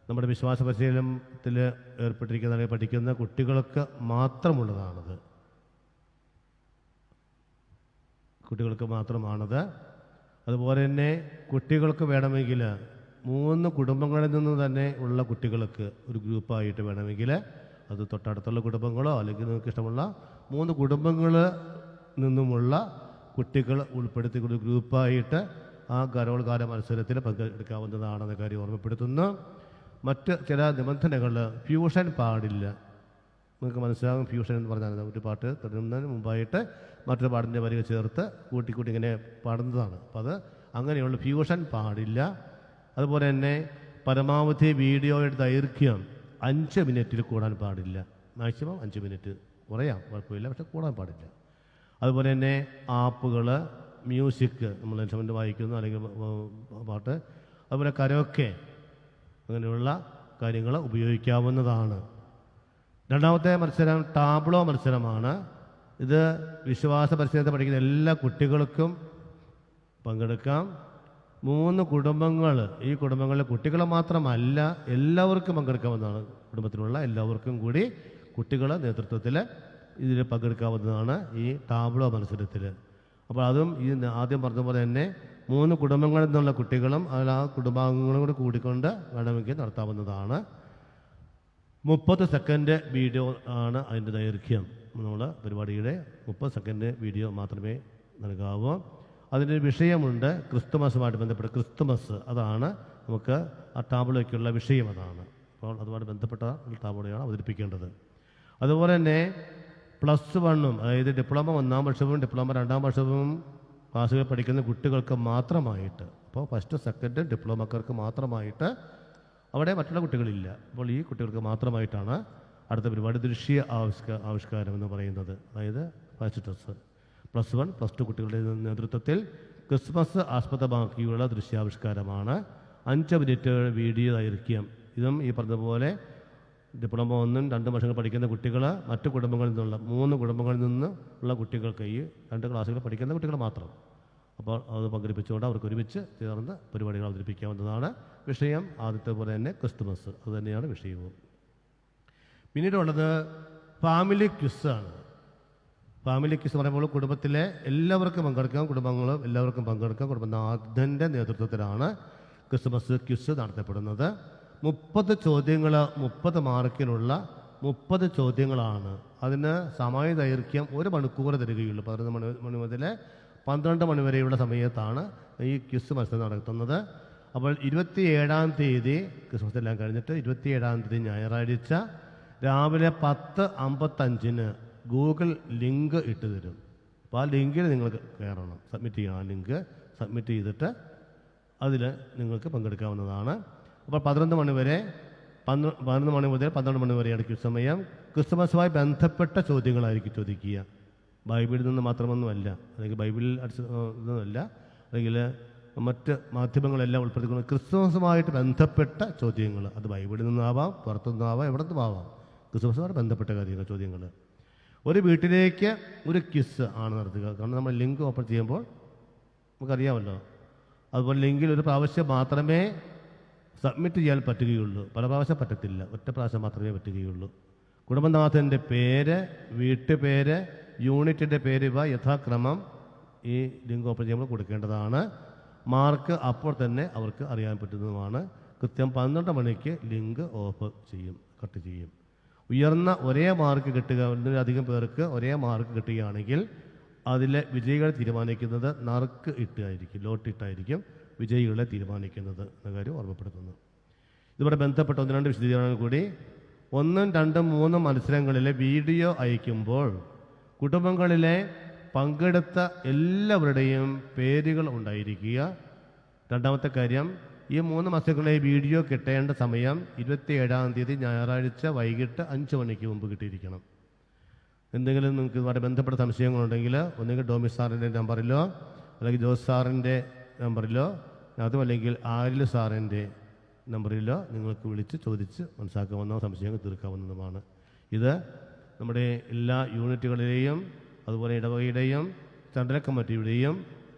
നമ്മുടെ വിശ്വാസ പരിശീലനത്തിൽ ഏർപ്പെട്ടിരിക്കുന്ന അല്ലെങ്കിൽ പഠിക്കുന്ന കുട്ടികൾക്ക് മാത്രമുള്ളതാണത്. അതുപോലെ തന്നെ കുട്ടികൾക്ക് വേണമെങ്കിൽ 3 കുടുംബങ്ങളിൽ നിന്ന് തന്നെ ഉള്ള കുട്ടികൾക്ക് ഒരു ഗ്രൂപ്പായിട്ട് വേണമെങ്കിൽ, അത് തൊട്ടടുത്തുള്ള കുടുംബങ്ങളോ അല്ലെങ്കിൽ നിങ്ങൾക്ക് ഇഷ്ടമുള്ള 3 കുടുംബങ്ങളിൽ നിന്നുമുള്ള കുട്ടികൾ ഉൾപ്പെടുത്തി ഒരു ഗ്രൂപ്പായിട്ട് ആ കരോൾ ഗാന മത്സരത്തിൽ പങ്കെടുക്കാവുന്നതാണെന്ന കാര്യം ഓർമ്മപ്പെടുത്തുന്നു. മറ്റ് ചില നിബന്ധനകൾ, ഫ്യൂഷൻ പാടില്ല. നിങ്ങൾക്ക് മനസ്സിലാകും ഫ്യൂഷൻ എന്ന് പറഞ്ഞാൽ ഒരു പാട്ട് തുടരുന്നതിന് മുമ്പായിട്ട് മറ്റൊരു പാട്ടിൻ്റെ വരികൾ ചേർത്ത് കൂട്ടി ഇങ്ങനെ പാടുന്നതാണ്. അപ്പോൾ അത് അങ്ങനെയുള്ള ഫ്യൂഷൻ പാടില്ല. അതുപോലെ തന്നെ പരമാവധി വീഡിയോയുടെ ദൈർഘ്യം 5 മിനിറ്റിൽ കൂടാൻ പാടില്ല. മാക്സിമം 5 മിനിറ്റ്, കുറയാം കുഴപ്പമില്ല, പക്ഷെ കൂടാൻ പാടില്ല. അതുപോലെ തന്നെ ആപ്പുകൾ, മ്യൂസിക്, നമ്മൾ ഇൻസ്ട്രുമെൻ്റ് വായിക്കുന്നു അല്ലെങ്കിൽ പാട്ട്, അതുപോലെ കരോക്കെ, അങ്ങനെയുള്ള കാര്യങ്ങൾ ഉപയോഗിക്കാവുന്നതാണ്. 2ാമത്തെ മത്സരം ടാബ്ലോ മത്സരമാണ്. ഇത് വിശ്വാസ പരിശീലനത്തിൽ പഠിക്കുന്ന എല്ലാ കുട്ടികൾക്കും പങ്കെടുക്കാം. 3 കുടുംബങ്ങൾ, ഈ കുടുംബങ്ങളിലെ കുട്ടികളെ മാത്രമല്ല എല്ലാവർക്കും പങ്കെടുക്കാവുന്നതാണ്. കുടുംബത്തിലുള്ള എല്ലാവർക്കും കൂടി കുട്ടികളുടെ നേതൃത്വത്തിൽ ഇതിൽ പങ്കെടുക്കാവുന്നതാണ് ഈ ടാബ്ലോ മത്സരത്തിൽ. അപ്പോൾ അതും ഈ ആദ്യം പറഞ്ഞ പോലെ തന്നെ 3 കുടുംബങ്ങളിൽ നിന്നുള്ള കുട്ടികളും അതിൽ ആ കുടുംബാംഗങ്ങളും കൂടെ കൂടിക്കൊണ്ട് വേണമെങ്കിൽ നടത്താവുന്നതാണ്. 30 സെക്കൻഡ് വീഡിയോ ആണ് അതിൻ്റെ ദൈർഘ്യം. നമ്മൾ പരിപാടിയുടെ 30 സെക്കൻഡ് വീഡിയോ മാത്രമേ നൽകാവൂ. അതിൻ്റെ വിഷയമുണ്ട്, ക്രിസ്തുമസുമായിട്ട് ബന്ധപ്പെട്ട് ക്രിസ്തുമസ്, അതാണ് നമുക്ക് ആ ടാബിളേക്കുള്ള വിഷയം അതാണ്. അപ്പോൾ അതുമായിട്ട് ബന്ധപ്പെട്ട ടാബിളയാണ് അവതരിപ്പിക്കേണ്ടത്. അതുപോലെ തന്നെ +1 അതായത് ഡിപ്ലോമ 1-ാം വർഷവും ഡിപ്ലോമ 2-ാം വർഷവും ക്ലാസ്സുകൾ പഠിക്കുന്ന കുട്ടികൾക്ക് മാത്രമായിട്ട്, അപ്പോൾ ഫസ്റ്റ് സെക്കൻഡ് ഡിപ്ലോമക്കാർക്ക് മാത്രമായിട്ട്, അവിടെ മറ്റുള്ള കുട്ടികളില്ല. അപ്പോൾ ഈ കുട്ടികൾക്ക് മാത്രമായിട്ടാണ് അടുത്ത പരിപാടി ദൃശ്യ ആവിഷ്കാരം എന്ന് പറയുന്നത്. അതായത് ഫസ്റ്റ് ഡ്രസ്സ് +1 +2 കുട്ടികളുടെ നേതൃത്വത്തിൽ ക്രിസ്മസ് ആസ്പദമാക്കിയുള്ള ദൃശ്യാവിഷ്കാരമാണ്. 5 മിനിറ്റ് വീഡിയോ ദൈർഘ്യം. ഇതും ഈ പറഞ്ഞതുപോലെ ഡിപ്ലോമ 1-ഉം 2 വർഷങ്ങൾ പഠിക്കുന്ന കുട്ടികൾ, മറ്റു കുടുംബങ്ങളിൽ നിന്നുള്ള 3 കുടുംബങ്ങളിൽ നിന്നുള്ള കുട്ടികൾക്ക്, ഈ 2 ക്ലാസ്സുകൾ പഠിക്കുന്ന കുട്ടികൾ മാത്രം. അപ്പോൾ അത് പങ്കെടുപ്പിച്ചുകൊണ്ട് അവർക്ക് ഒരുമിച്ച് ചേർന്ന് പരിപാടികൾ അവതരിപ്പിക്കാവുന്നതാണ്. വിഷയം ആദ്യത്തെ പോലെ തന്നെ ക്രിസ്തുമസ്, അതുതന്നെയാണ് വിഷയവും. പിന്നീടുള്ളത് ഫാമിലി ക്വിസാണ്. ഫാമിലി ക്വിസ് പറയുമ്പോൾ കുടുംബത്തിലെ എല്ലാവർക്കും പങ്കെടുക്കാം, കുടുംബങ്ങളും എല്ലാവർക്കും പങ്കെടുക്കാം. കുടുംബനാഥൻ്റെ നേതൃത്വത്തിലാണ് ക്രിസ്മസ് ക്വിസ് നടത്തപ്പെടുന്നത്. 30 ചോദ്യങ്ങൾ, 30 മാർക്കിനുള്ള 30 ചോദ്യങ്ങളാണ്. അതിന് സമയ ദൈർഘ്യം 1 മണിക്കൂർ തരികയുള്ളൂ. 11 മണി മുതൽ 12 മണി വരെയുള്ള സമയത്താണ് ഈ ക്വിസ് മത്സരം നടത്തുന്നത്. അപ്പോൾ 27-ാം തീയതി ക്രിസ്മസ് എല്ലാം കഴിഞ്ഞിട്ട് 27-ാം തീയതി ഞായറാഴ്ച രാവിലെ 10:55 ഗൂഗിൾ ലിങ്ക് ഇട്ട് തരും. അപ്പോൾ ആ ലിങ്കിൽ നിങ്ങൾ കയറണം, സബ്മിറ്റ് ചെയ്യണം. ആ ലിങ്ക് സബ്മിറ്റ് ചെയ്തിട്ട് അതിൽ നിങ്ങൾക്ക് പങ്കെടുക്കാവുന്നതാണ്. അപ്പോൾ 11 മണി വരെ 11 മണി മുതൽ 12 മണി വരെയാണ് ക്വിസ് സമയം. ക്രിസ്മസുമായി ബന്ധപ്പെട്ട ചോദ്യങ്ങളായിരിക്കും ചോദിക്കുക. ബൈബിളിൽ നിന്ന് മാത്രമൊന്നുമല്ല, അല്ലെങ്കിൽ ബൈബിളിൽ ഇതൊന്നുമല്ല, അല്ലെങ്കിൽ മറ്റ് മാധ്യമങ്ങളെല്ലാം ഉൾപ്പെടുത്തിക്കൊണ്ട് ക്രിസ്മസുമായിട്ട് ബന്ധപ്പെട്ട ചോദ്യങ്ങൾ. അത് ബൈബിളിൽ നിന്നാവാം, പുറത്തുനിന്നാവാം, എവിടെ നിന്നുമാവാം. ക്രിസ്മസുമായിട്ട് ബന്ധപ്പെട്ട കാര്യങ്ങൾ, ചോദ്യങ്ങൾ. ഒരു വീട്ടിലേക്ക് ഒരു ക്വിസ് ആണ് നടത്തുക. കാരണം നമ്മൾ ലിങ്ക് ഓപ്പൺ ചെയ്യുമ്പോൾ നമുക്കറിയാമല്ലോ. അതുപോലെ ലിങ്കിൽ ഒരു പ്രാവശ്യം മാത്രമേ സബ്മിറ്റ് ചെയ്യാൻ പറ്റുകയുള്ളൂ. പല പ്രാവശ്യം പറ്റത്തില്ല, ഒറ്റ പ്രാവശ്യം മാത്രമേ പറ്റുകയുള്ളൂ. കുടുംബനാഥൻ്റെ പേര്, വീട്ടുപേര്, യൂണിറ്റിൻ്റെ പേര്, ഇവ യഥാക്രമം ഈ ലിങ്ക് ഓപ്പൺ ചെയ്യുമ്പോൾ കൊടുക്കേണ്ടതാണ്. മാർക്ക് അപ്പോൾ തന്നെ അവർക്ക് അറിയാൻ പറ്റുന്നതുമാണ്. കൃത്യം 12 മണിക്ക് ലിങ്ക് ഓഫ് ചെയ്യും, കട്ട് ചെയ്യും. ഉയർന്ന ഒരേ മാർക്ക് കിട്ടുക, ഒന്നിലധികം പേർക്ക് ഒരേ മാർക്ക് കിട്ടുകയാണെങ്കിൽ അതിലെ വിജയികളെ തീരുമാനിക്കുന്നത് നറുക്ക് ഇട്ടായിരിക്കും, ലോട്ടിട്ടായിരിക്കും വിജയികളെ തീരുമാനിക്കുന്നത് എന്ന കാര്യം ഓർമ്മപ്പെടുത്തുന്നു. ഇതുമായി ബന്ധപ്പെട്ട 1-2 വിശദീകരണങ്ങൾ കൂടി. 1, 2, 3 മത്സരങ്ങളിലെ വീഡിയോ അയക്കുമ്പോൾ കുടുംബങ്ങളിലെ പങ്കെടുത്ത എല്ലാവരുടെയും പേരുകൾ ഉണ്ടായിരിക്കുക. രണ്ടാമത്തെ കാര്യം, ഈ 3 മത്സരങ്ങളിലെ വീഡിയോ കിട്ടേണ്ട സമയം 27-ാം തീയതി ഞായറാഴ്ച വൈകിട്ട് 5 മണിക്ക് മുമ്പ് കിട്ടിയിരിക്കണം. എന്തെങ്കിലും നിങ്ങൾക്ക് ഇതുമായി ബന്ധപ്പെട്ട സംശയങ്ങളുണ്ടെങ്കിൽ ഒന്നുകിൽ ഡോമി സാറിൻ്റെ നമ്പറിലോ അല്ലെങ്കിൽ ജോസ് സാറിൻ്റെ നമ്പറിലോ അതുമല്ലെങ്കിൽ ആരിൽ സാറിൻ്റെ നമ്പറിലോ നിങ്ങൾക്ക് വിളിച്ച് ചോദിച്ച് മനസ്സിലാക്കാവുന്ന സംശയങ്ങൾ തീർക്കാവുന്നതുമാണ്. ഇത് നമ്മുടെ എല്ലാ യൂണിറ്റുകളിലെയും അതുപോലെ ഇടവകയുടെയും ചന്ദ്ര കമ്മിറ്റിയുടെയും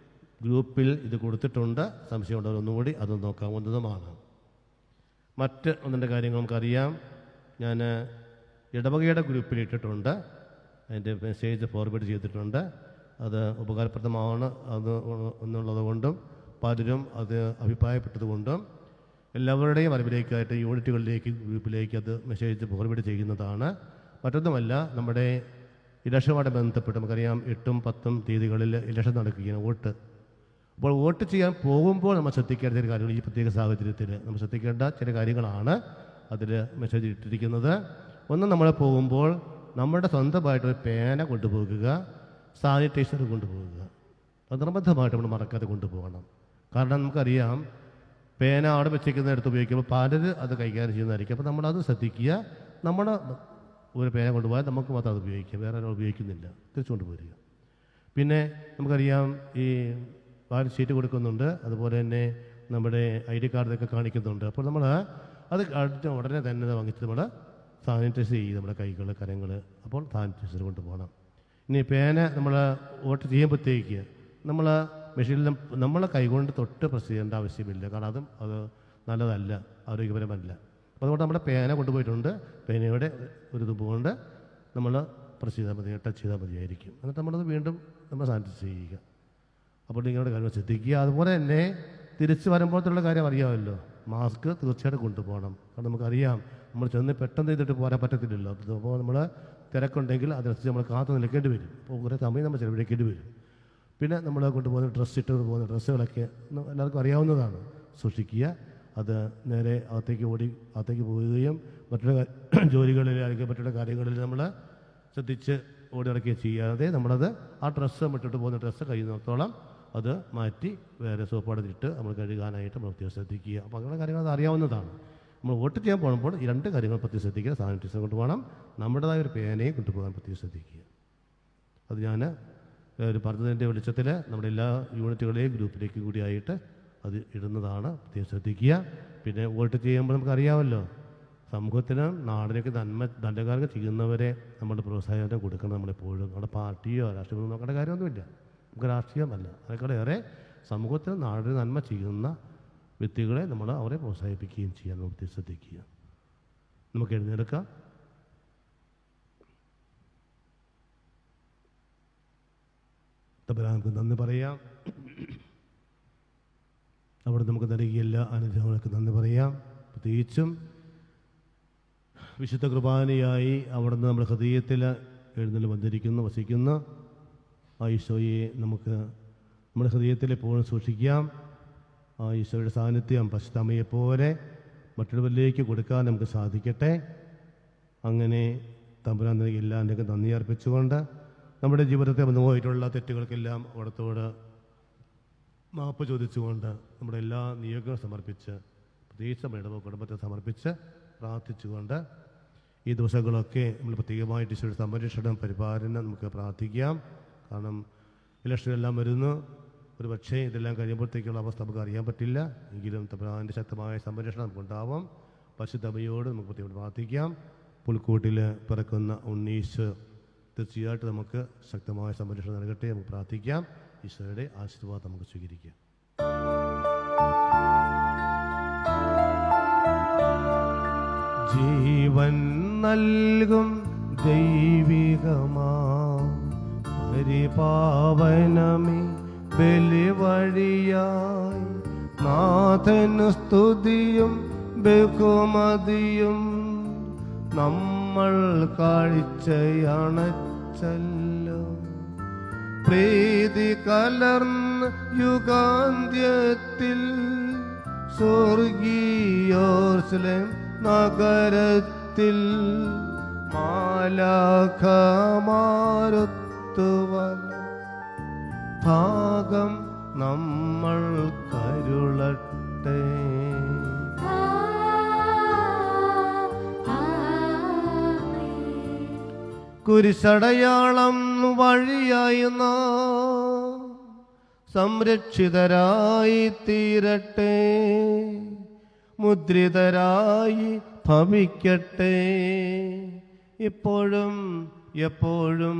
ഗ്രൂപ്പിൽ ഇത് കൊടുത്തിട്ടുണ്ട്. സംശയമുണ്ടോ ഒന്നുകൂടി അത് നോക്കാവുന്നതുമാണ്. മറ്റ് 1-2 കാര്യങ്ങൾ നമുക്കറിയാം. ഞാൻ ഇടവകയുടെ ഗ്രൂപ്പിൽ ഇട്ടിട്ടുണ്ട്, അതിൻ്റെ മെസ്സേജ് ഫോർവേഡ് ചെയ്തിട്ടുണ്ട്. അത് ഉപകാരപ്രദമാണ് എന്നുള്ളത് കൊണ്ടും പലരും അത് അഭിപ്രായപ്പെട്ടതുകൊണ്ടും എല്ലാവരുടെയും അറിവിലേക്കായിട്ട് യൂണിറ്റുകളിലേക്ക്, ഗ്രൂപ്പിലേക്ക് അത് മെസ്സേജ് ഫോർവേഡ് ചെയ്യുന്നതാണ്. മറ്റൊന്നുമല്ല, നമ്മുടെ ഇലക്ഷനുമായി ബന്ധപ്പെട്ട് നമുക്കറിയാം 8ഉം 10ഉം തീയതികളിൽ ഇലക്ഷൻ നടക്കുകയാണ്, വോട്ട്. അപ്പോൾ വോട്ട് ചെയ്യാൻ പോകുമ്പോൾ നമ്മൾ ശ്രദ്ധിക്കേണ്ട ചില കാര്യങ്ങൾ, ഈ പ്രത്യേക സാഹചര്യത്തിൽ നമ്മൾ ശ്രദ്ധിക്കേണ്ട ചില കാര്യങ്ങളാണ് അതിൽ മെസ്സേജ് ഇട്ടിരിക്കുന്നത്. ഒന്ന്, നമ്മൾ പോകുമ്പോൾ നമ്മുടെ സ്വന്തമായിട്ടൊരു പേന കൊണ്ടുപോകുക, സാനിറ്റൈസർ കൊണ്ടുപോകുക. അത് നിർബന്ധമായിട്ട് നമ്മൾ മറക്കാതെ കൊണ്ടുപോകണം. കാരണം നമുക്കറിയാം പേന അവിടെ വെച്ചിരിക്കുന്നിടത്ത് ഉപയോഗിക്കുമ്പോൾ പലരും അത് കൈകാര്യം ചെയ്യുന്നതായിരിക്കും. അപ്പോൾ നമ്മളത് ശ്രദ്ധിക്കുക. നമ്മുടെ ഒരു പേന കൊണ്ടുപോയാൽ നമുക്ക് മാത്രം അത് ഉപയോഗിക്കാം, വേറെ ആരും ഉപയോഗിക്കുന്നില്ല, തിരിച്ചുകൊണ്ട് പോരുക. പിന്നെ നമുക്കറിയാം ഈ ബാലറ്റ് ഷീറ്റ് കൊടുക്കുന്നുണ്ട്, അതുപോലെ തന്നെ നമ്മുടെ ID കാർഡൊക്കെ കാണിക്കുന്നുണ്ട്. അപ്പോൾ നമ്മൾ അത് അടുത്ത ഉടനെ തന്നെ വാങ്ങിച്ച് നമ്മൾ സാനിറ്റൈസ് ചെയ്യും നമ്മുടെ കൈകൾ, കരങ്ങൾ. അപ്പോൾ സാനിറ്റൈസർ കൊണ്ടുപോകണം. ഇനി പേന നമ്മൾ വോട്ട് ചെയ്യുമ്പോഴത്തേക്ക് നമ്മൾ മെഷീനിൽ നമ്മളെ കൈകൊണ്ട് തൊട്ട് പ്രസ് ചെയ്യേണ്ട ആവശ്യമില്ല. കാരണം അത് നല്ലതല്ല, ആരോഗ്യപരമല്ല. അപ്പോൾ അതുകൊണ്ട് നമ്മുടെ പേന കൊണ്ടുപോയിട്ടുണ്ട്, പേനയുടെ ഒരു തുമ്പ് കൊണ്ട് നമ്മൾ പ്രസ് ചെയ്താൽ മതി, ടച്ച് ചെയ്താൽ മതിയായിരിക്കും. എന്നിട്ട് നമ്മളത് വീണ്ടും നമ്മൾ സാനിറ്റൈസ് ചെയ്യുക. അപ്പോൾ നിങ്ങളുടെ കാര്യം ശ്രദ്ധിക്കുക. അതുപോലെ തന്നെ തിരിച്ച് വരുമ്പോഴത്തുള്ള കാര്യം അറിയാമല്ലോ, മാസ്ക് തീർച്ചയായിട്ടും കൊണ്ടുപോകണം. കാരണം നമുക്കറിയാം നമ്മൾ ചെന്ന് പെട്ടെന്ന് ചെയ്തിട്ട് പോരാൻ പറ്റത്തില്ലല്ലോ. അപ്പോൾ നമ്മൾ തിരക്കുണ്ടെങ്കിൽ അതനുസരിച്ച് നമ്മൾ കാത്തു നിൽക്കേണ്ടി വരും. അപ്പോൾ കുറേ സമയം നമ്മൾ ചിലവഴിക്കേണ്ടി വരും. പിന്നെ നമ്മൾ കൊണ്ടുപോകുന്ന ഇട്ട് പോകുന്ന ഡ്രസ്സുകളൊക്കെ എല്ലാവർക്കും അറിയാവുന്നതാണ്. സൂക്ഷിക്കുക. അത് നേരെ അകത്തേക്ക് പോവുകയും മറ്റുള്ള ജോലികളിൽ അല്ലെങ്കിൽ മറ്റുള്ള കാര്യങ്ങളിൽ നമ്മൾ ശ്രദ്ധിച്ച് ഓടിയിറക്കുകയും ചെയ്യാതെ നമ്മളത് ആ ഡ്രസ്സ് ഇട്ടിട്ട് പോകുന്ന ഡ്രസ്സ് കഴിയുന്നിടത്തോളം അത് മാറ്റി വേറെ സോപ്പാടിട്ട് നമ്മൾ കഴുകാനായിട്ട് നമ്മൾ പ്രത്യേകം ശ്രദ്ധിക്കുക. അപ്പോൾ അങ്ങനെ കാര്യങ്ങൾ അത് അറിയാവുന്നതാണ്. നമ്മൾ വോട്ട് ചെയ്യാൻ പോകുമ്പോൾ ഈ 2 കാര്യങ്ങൾ പ്രത്യേകം ശ്രദ്ധിക്കുക. സാനിറ്റൈസർ കൊണ്ടുപോകണം, നമ്മുടേതായ ഒരു പേനയും കൊണ്ടുപോകാൻ പ്രത്യേകം ശ്രദ്ധിക്കുക. അത് ഞാൻ ഒരു പറഞ്ഞതിൻ്റെ വെളിച്ചത്തിൽ നമ്മുടെ എല്ലാ യൂണിറ്റുകളെയും ഗ്രൂപ്പിലേക്ക് കൂടിയായിട്ട് അത് ഇടുന്നതാണ്. പ്രത്യേകം ശ്രദ്ധിക്കുക. പിന്നെ വോട്ട് ചെയ്യുമ്പോൾ നമുക്കറിയാമല്ലോ, സമൂഹത്തിന് നാടിനൊക്കെ നല്ല കാര്യം ചെയ്യുന്നവരെ നമ്മൾ പ്രോത്സാഹനം കൊടുക്കണം. നമ്മളെപ്പോഴും നമ്മുടെ പാർട്ടിയോ രാഷ്ട്രീയമോ നോക്കേണ്ട കാര്യമൊന്നുമില്ല. നമുക്ക് രാഷ്ട്രീയമല്ല, അതിനേക്കാളേറെ സമൂഹത്തിന് നാടിന് നന്മ ചെയ്യുന്ന വ്യക്തികളെ നമ്മൾ അവരെ പ്രോത്സാഹിപ്പിക്കുകയും ചെയ്യാൻ നമുക്ക് ശ്രദ്ധിക്കുക. നമുക്ക് എഴുന്നേൽക്കാം. നമുക്ക് നന്ദി പറയാം. അവിടെ നമുക്ക് നൽകിയ എല്ലാ അനുഗ്രഹങ്ങൾക്ക് നന്ദി പറയാം. പ്രത്യേകിച്ചും വിശുദ്ധ കുർബാനയായി അവിടുന്ന് നമ്മുടെ ഹൃദയത്തിൽ എഴുന്നള്ളി വസിക്കുന്ന ആ ഈശോയെ നമുക്ക് നമ്മുടെ ഹൃദയത്തിൽ എപ്പോഴും സൂക്ഷിക്കാം. ആ ഈശോയുടെ സാന്നിധ്യം പരിശുദ്ധമ്മയെപ്പോലെ മറ്റുള്ളവരിലേക്ക് കൊടുക്കാൻ നമുക്ക് സാധിക്കട്ടെ. അങ്ങനെ തമ്പുരാൻ എല്ലാവരുടെയും നന്ദി അർപ്പിച്ചുകൊണ്ട് നമ്മുടെ ജീവിതത്തെ വന്നുപോയിട്ടുള്ള തെറ്റുകൾക്കെല്ലാം അവിടത്തോട് മാപ്പ് ചോദിച്ചുകൊണ്ട് നമ്മുടെ എല്ലാ നിയോഗങ്ങളും സമർപ്പിച്ച് പ്രത്യേകിച്ച് നമ്മുടെ കുടുംബത്തെ സമർപ്പിച്ച് പ്രാർത്ഥിച്ചുകൊണ്ട് ഈ ദിവസങ്ങളൊക്കെ നമ്മൾ പ്രത്യേകമായിട്ട് ഈശോയുടെ സംരക്ഷണം പരിപാലനം നമുക്ക് പ്രാർത്ഥിക്കാം. കാരണം ഇലക്ഷനെല്ലാം വരുന്നു. ഒരു പക്ഷേ ഇതെല്ലാം കഴിയുമ്പോഴത്തേക്കുള്ള അവസ്ഥ നമുക്ക് അറിയാൻ പറ്റില്ല. എങ്കിലും തമ്പുരാൻ്റെ ശക്തമായ സംരക്ഷണം നമുക്കുണ്ടാവാം. പരിശുദ്ധമ്മയോട് നമുക്ക് പ്രത്യേകം പ്രാർത്ഥിക്കാം. പുൽക്കൂട്ടിൽ പിറക്കുന്ന ഉണ്ണീശ് തീർച്ചയായിട്ടും നമുക്ക് ശക്തമായ സംരക്ഷണം നൽകട്ടെ. നമുക്ക് പ്രാർത്ഥിക്കാം. ഈശോയുടെ ആശീർവാദം നമുക്ക് സ്വീകരിക്കാം. ജീവൻ നൽകും ദൈവികമാം പരിപാവനമേ ബലി വഴിയായി നാഥന് സ്തുതിയും ബഹുമതിയും നമ്മൾ കാഴ്ചയണച്ചല്ലോ. പ്രീതി കലർന്ന് യുഗാന്ത്യത്തിൽ സ്വർഗീയോർശലേം നഗരത്തിൽ മാലാഖമാരൊത്തുവൻ ഭാഗം നമ്മൾ കരുളട്ടെ. കുരിശടയാളം വഴിയായി നാം സംരക്ഷിതരായി തീരട്ടെ. മുദ്രിതരായി ഭവിക്കട്ടെ. ഇപ്പോഴും എപ്പോഴും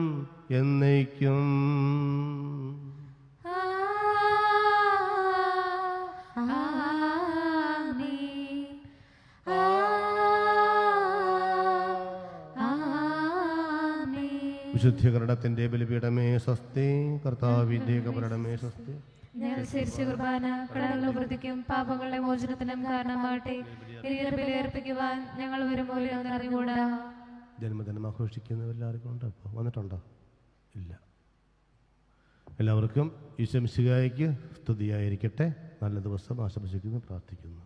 എന്നേക്കും. വിശുദ്ധീകരണത്തിന്റെ ബലിപീഠമേ സ്വസ്തി. കർത്താവിന്റെ കബറിടമേ സ്വസ്തി. ഞങ്ങൾ സ്വീകരിച്ച കുർബാന കടങ്ങളുടെ വൃത്തിക്കും പാപങ്ങളുടെ മോചനത്തിനും കാരണമാകട്ടെ. ബലിയർപ്പിക്കുവാൻ ഞങ്ങൾ ഒരു മൂല്യം അറിഞ്ഞുകൂടാ. ജന്മദിനം ആഘോഷിക്കുന്നവരെല്ലാവർക്കും ഉണ്ടോ? ഇപ്പോൾ വന്നിട്ടുണ്ടോ? ഇല്ല. എല്ലാവർക്കും ഈശോ മിശിഹായ്ക്ക് സ്തുതിയായിരിക്കട്ടെ. നല്ല ദിവസം ആശംസിക്കുന്നു, പ്രാർത്ഥിക്കുന്നു.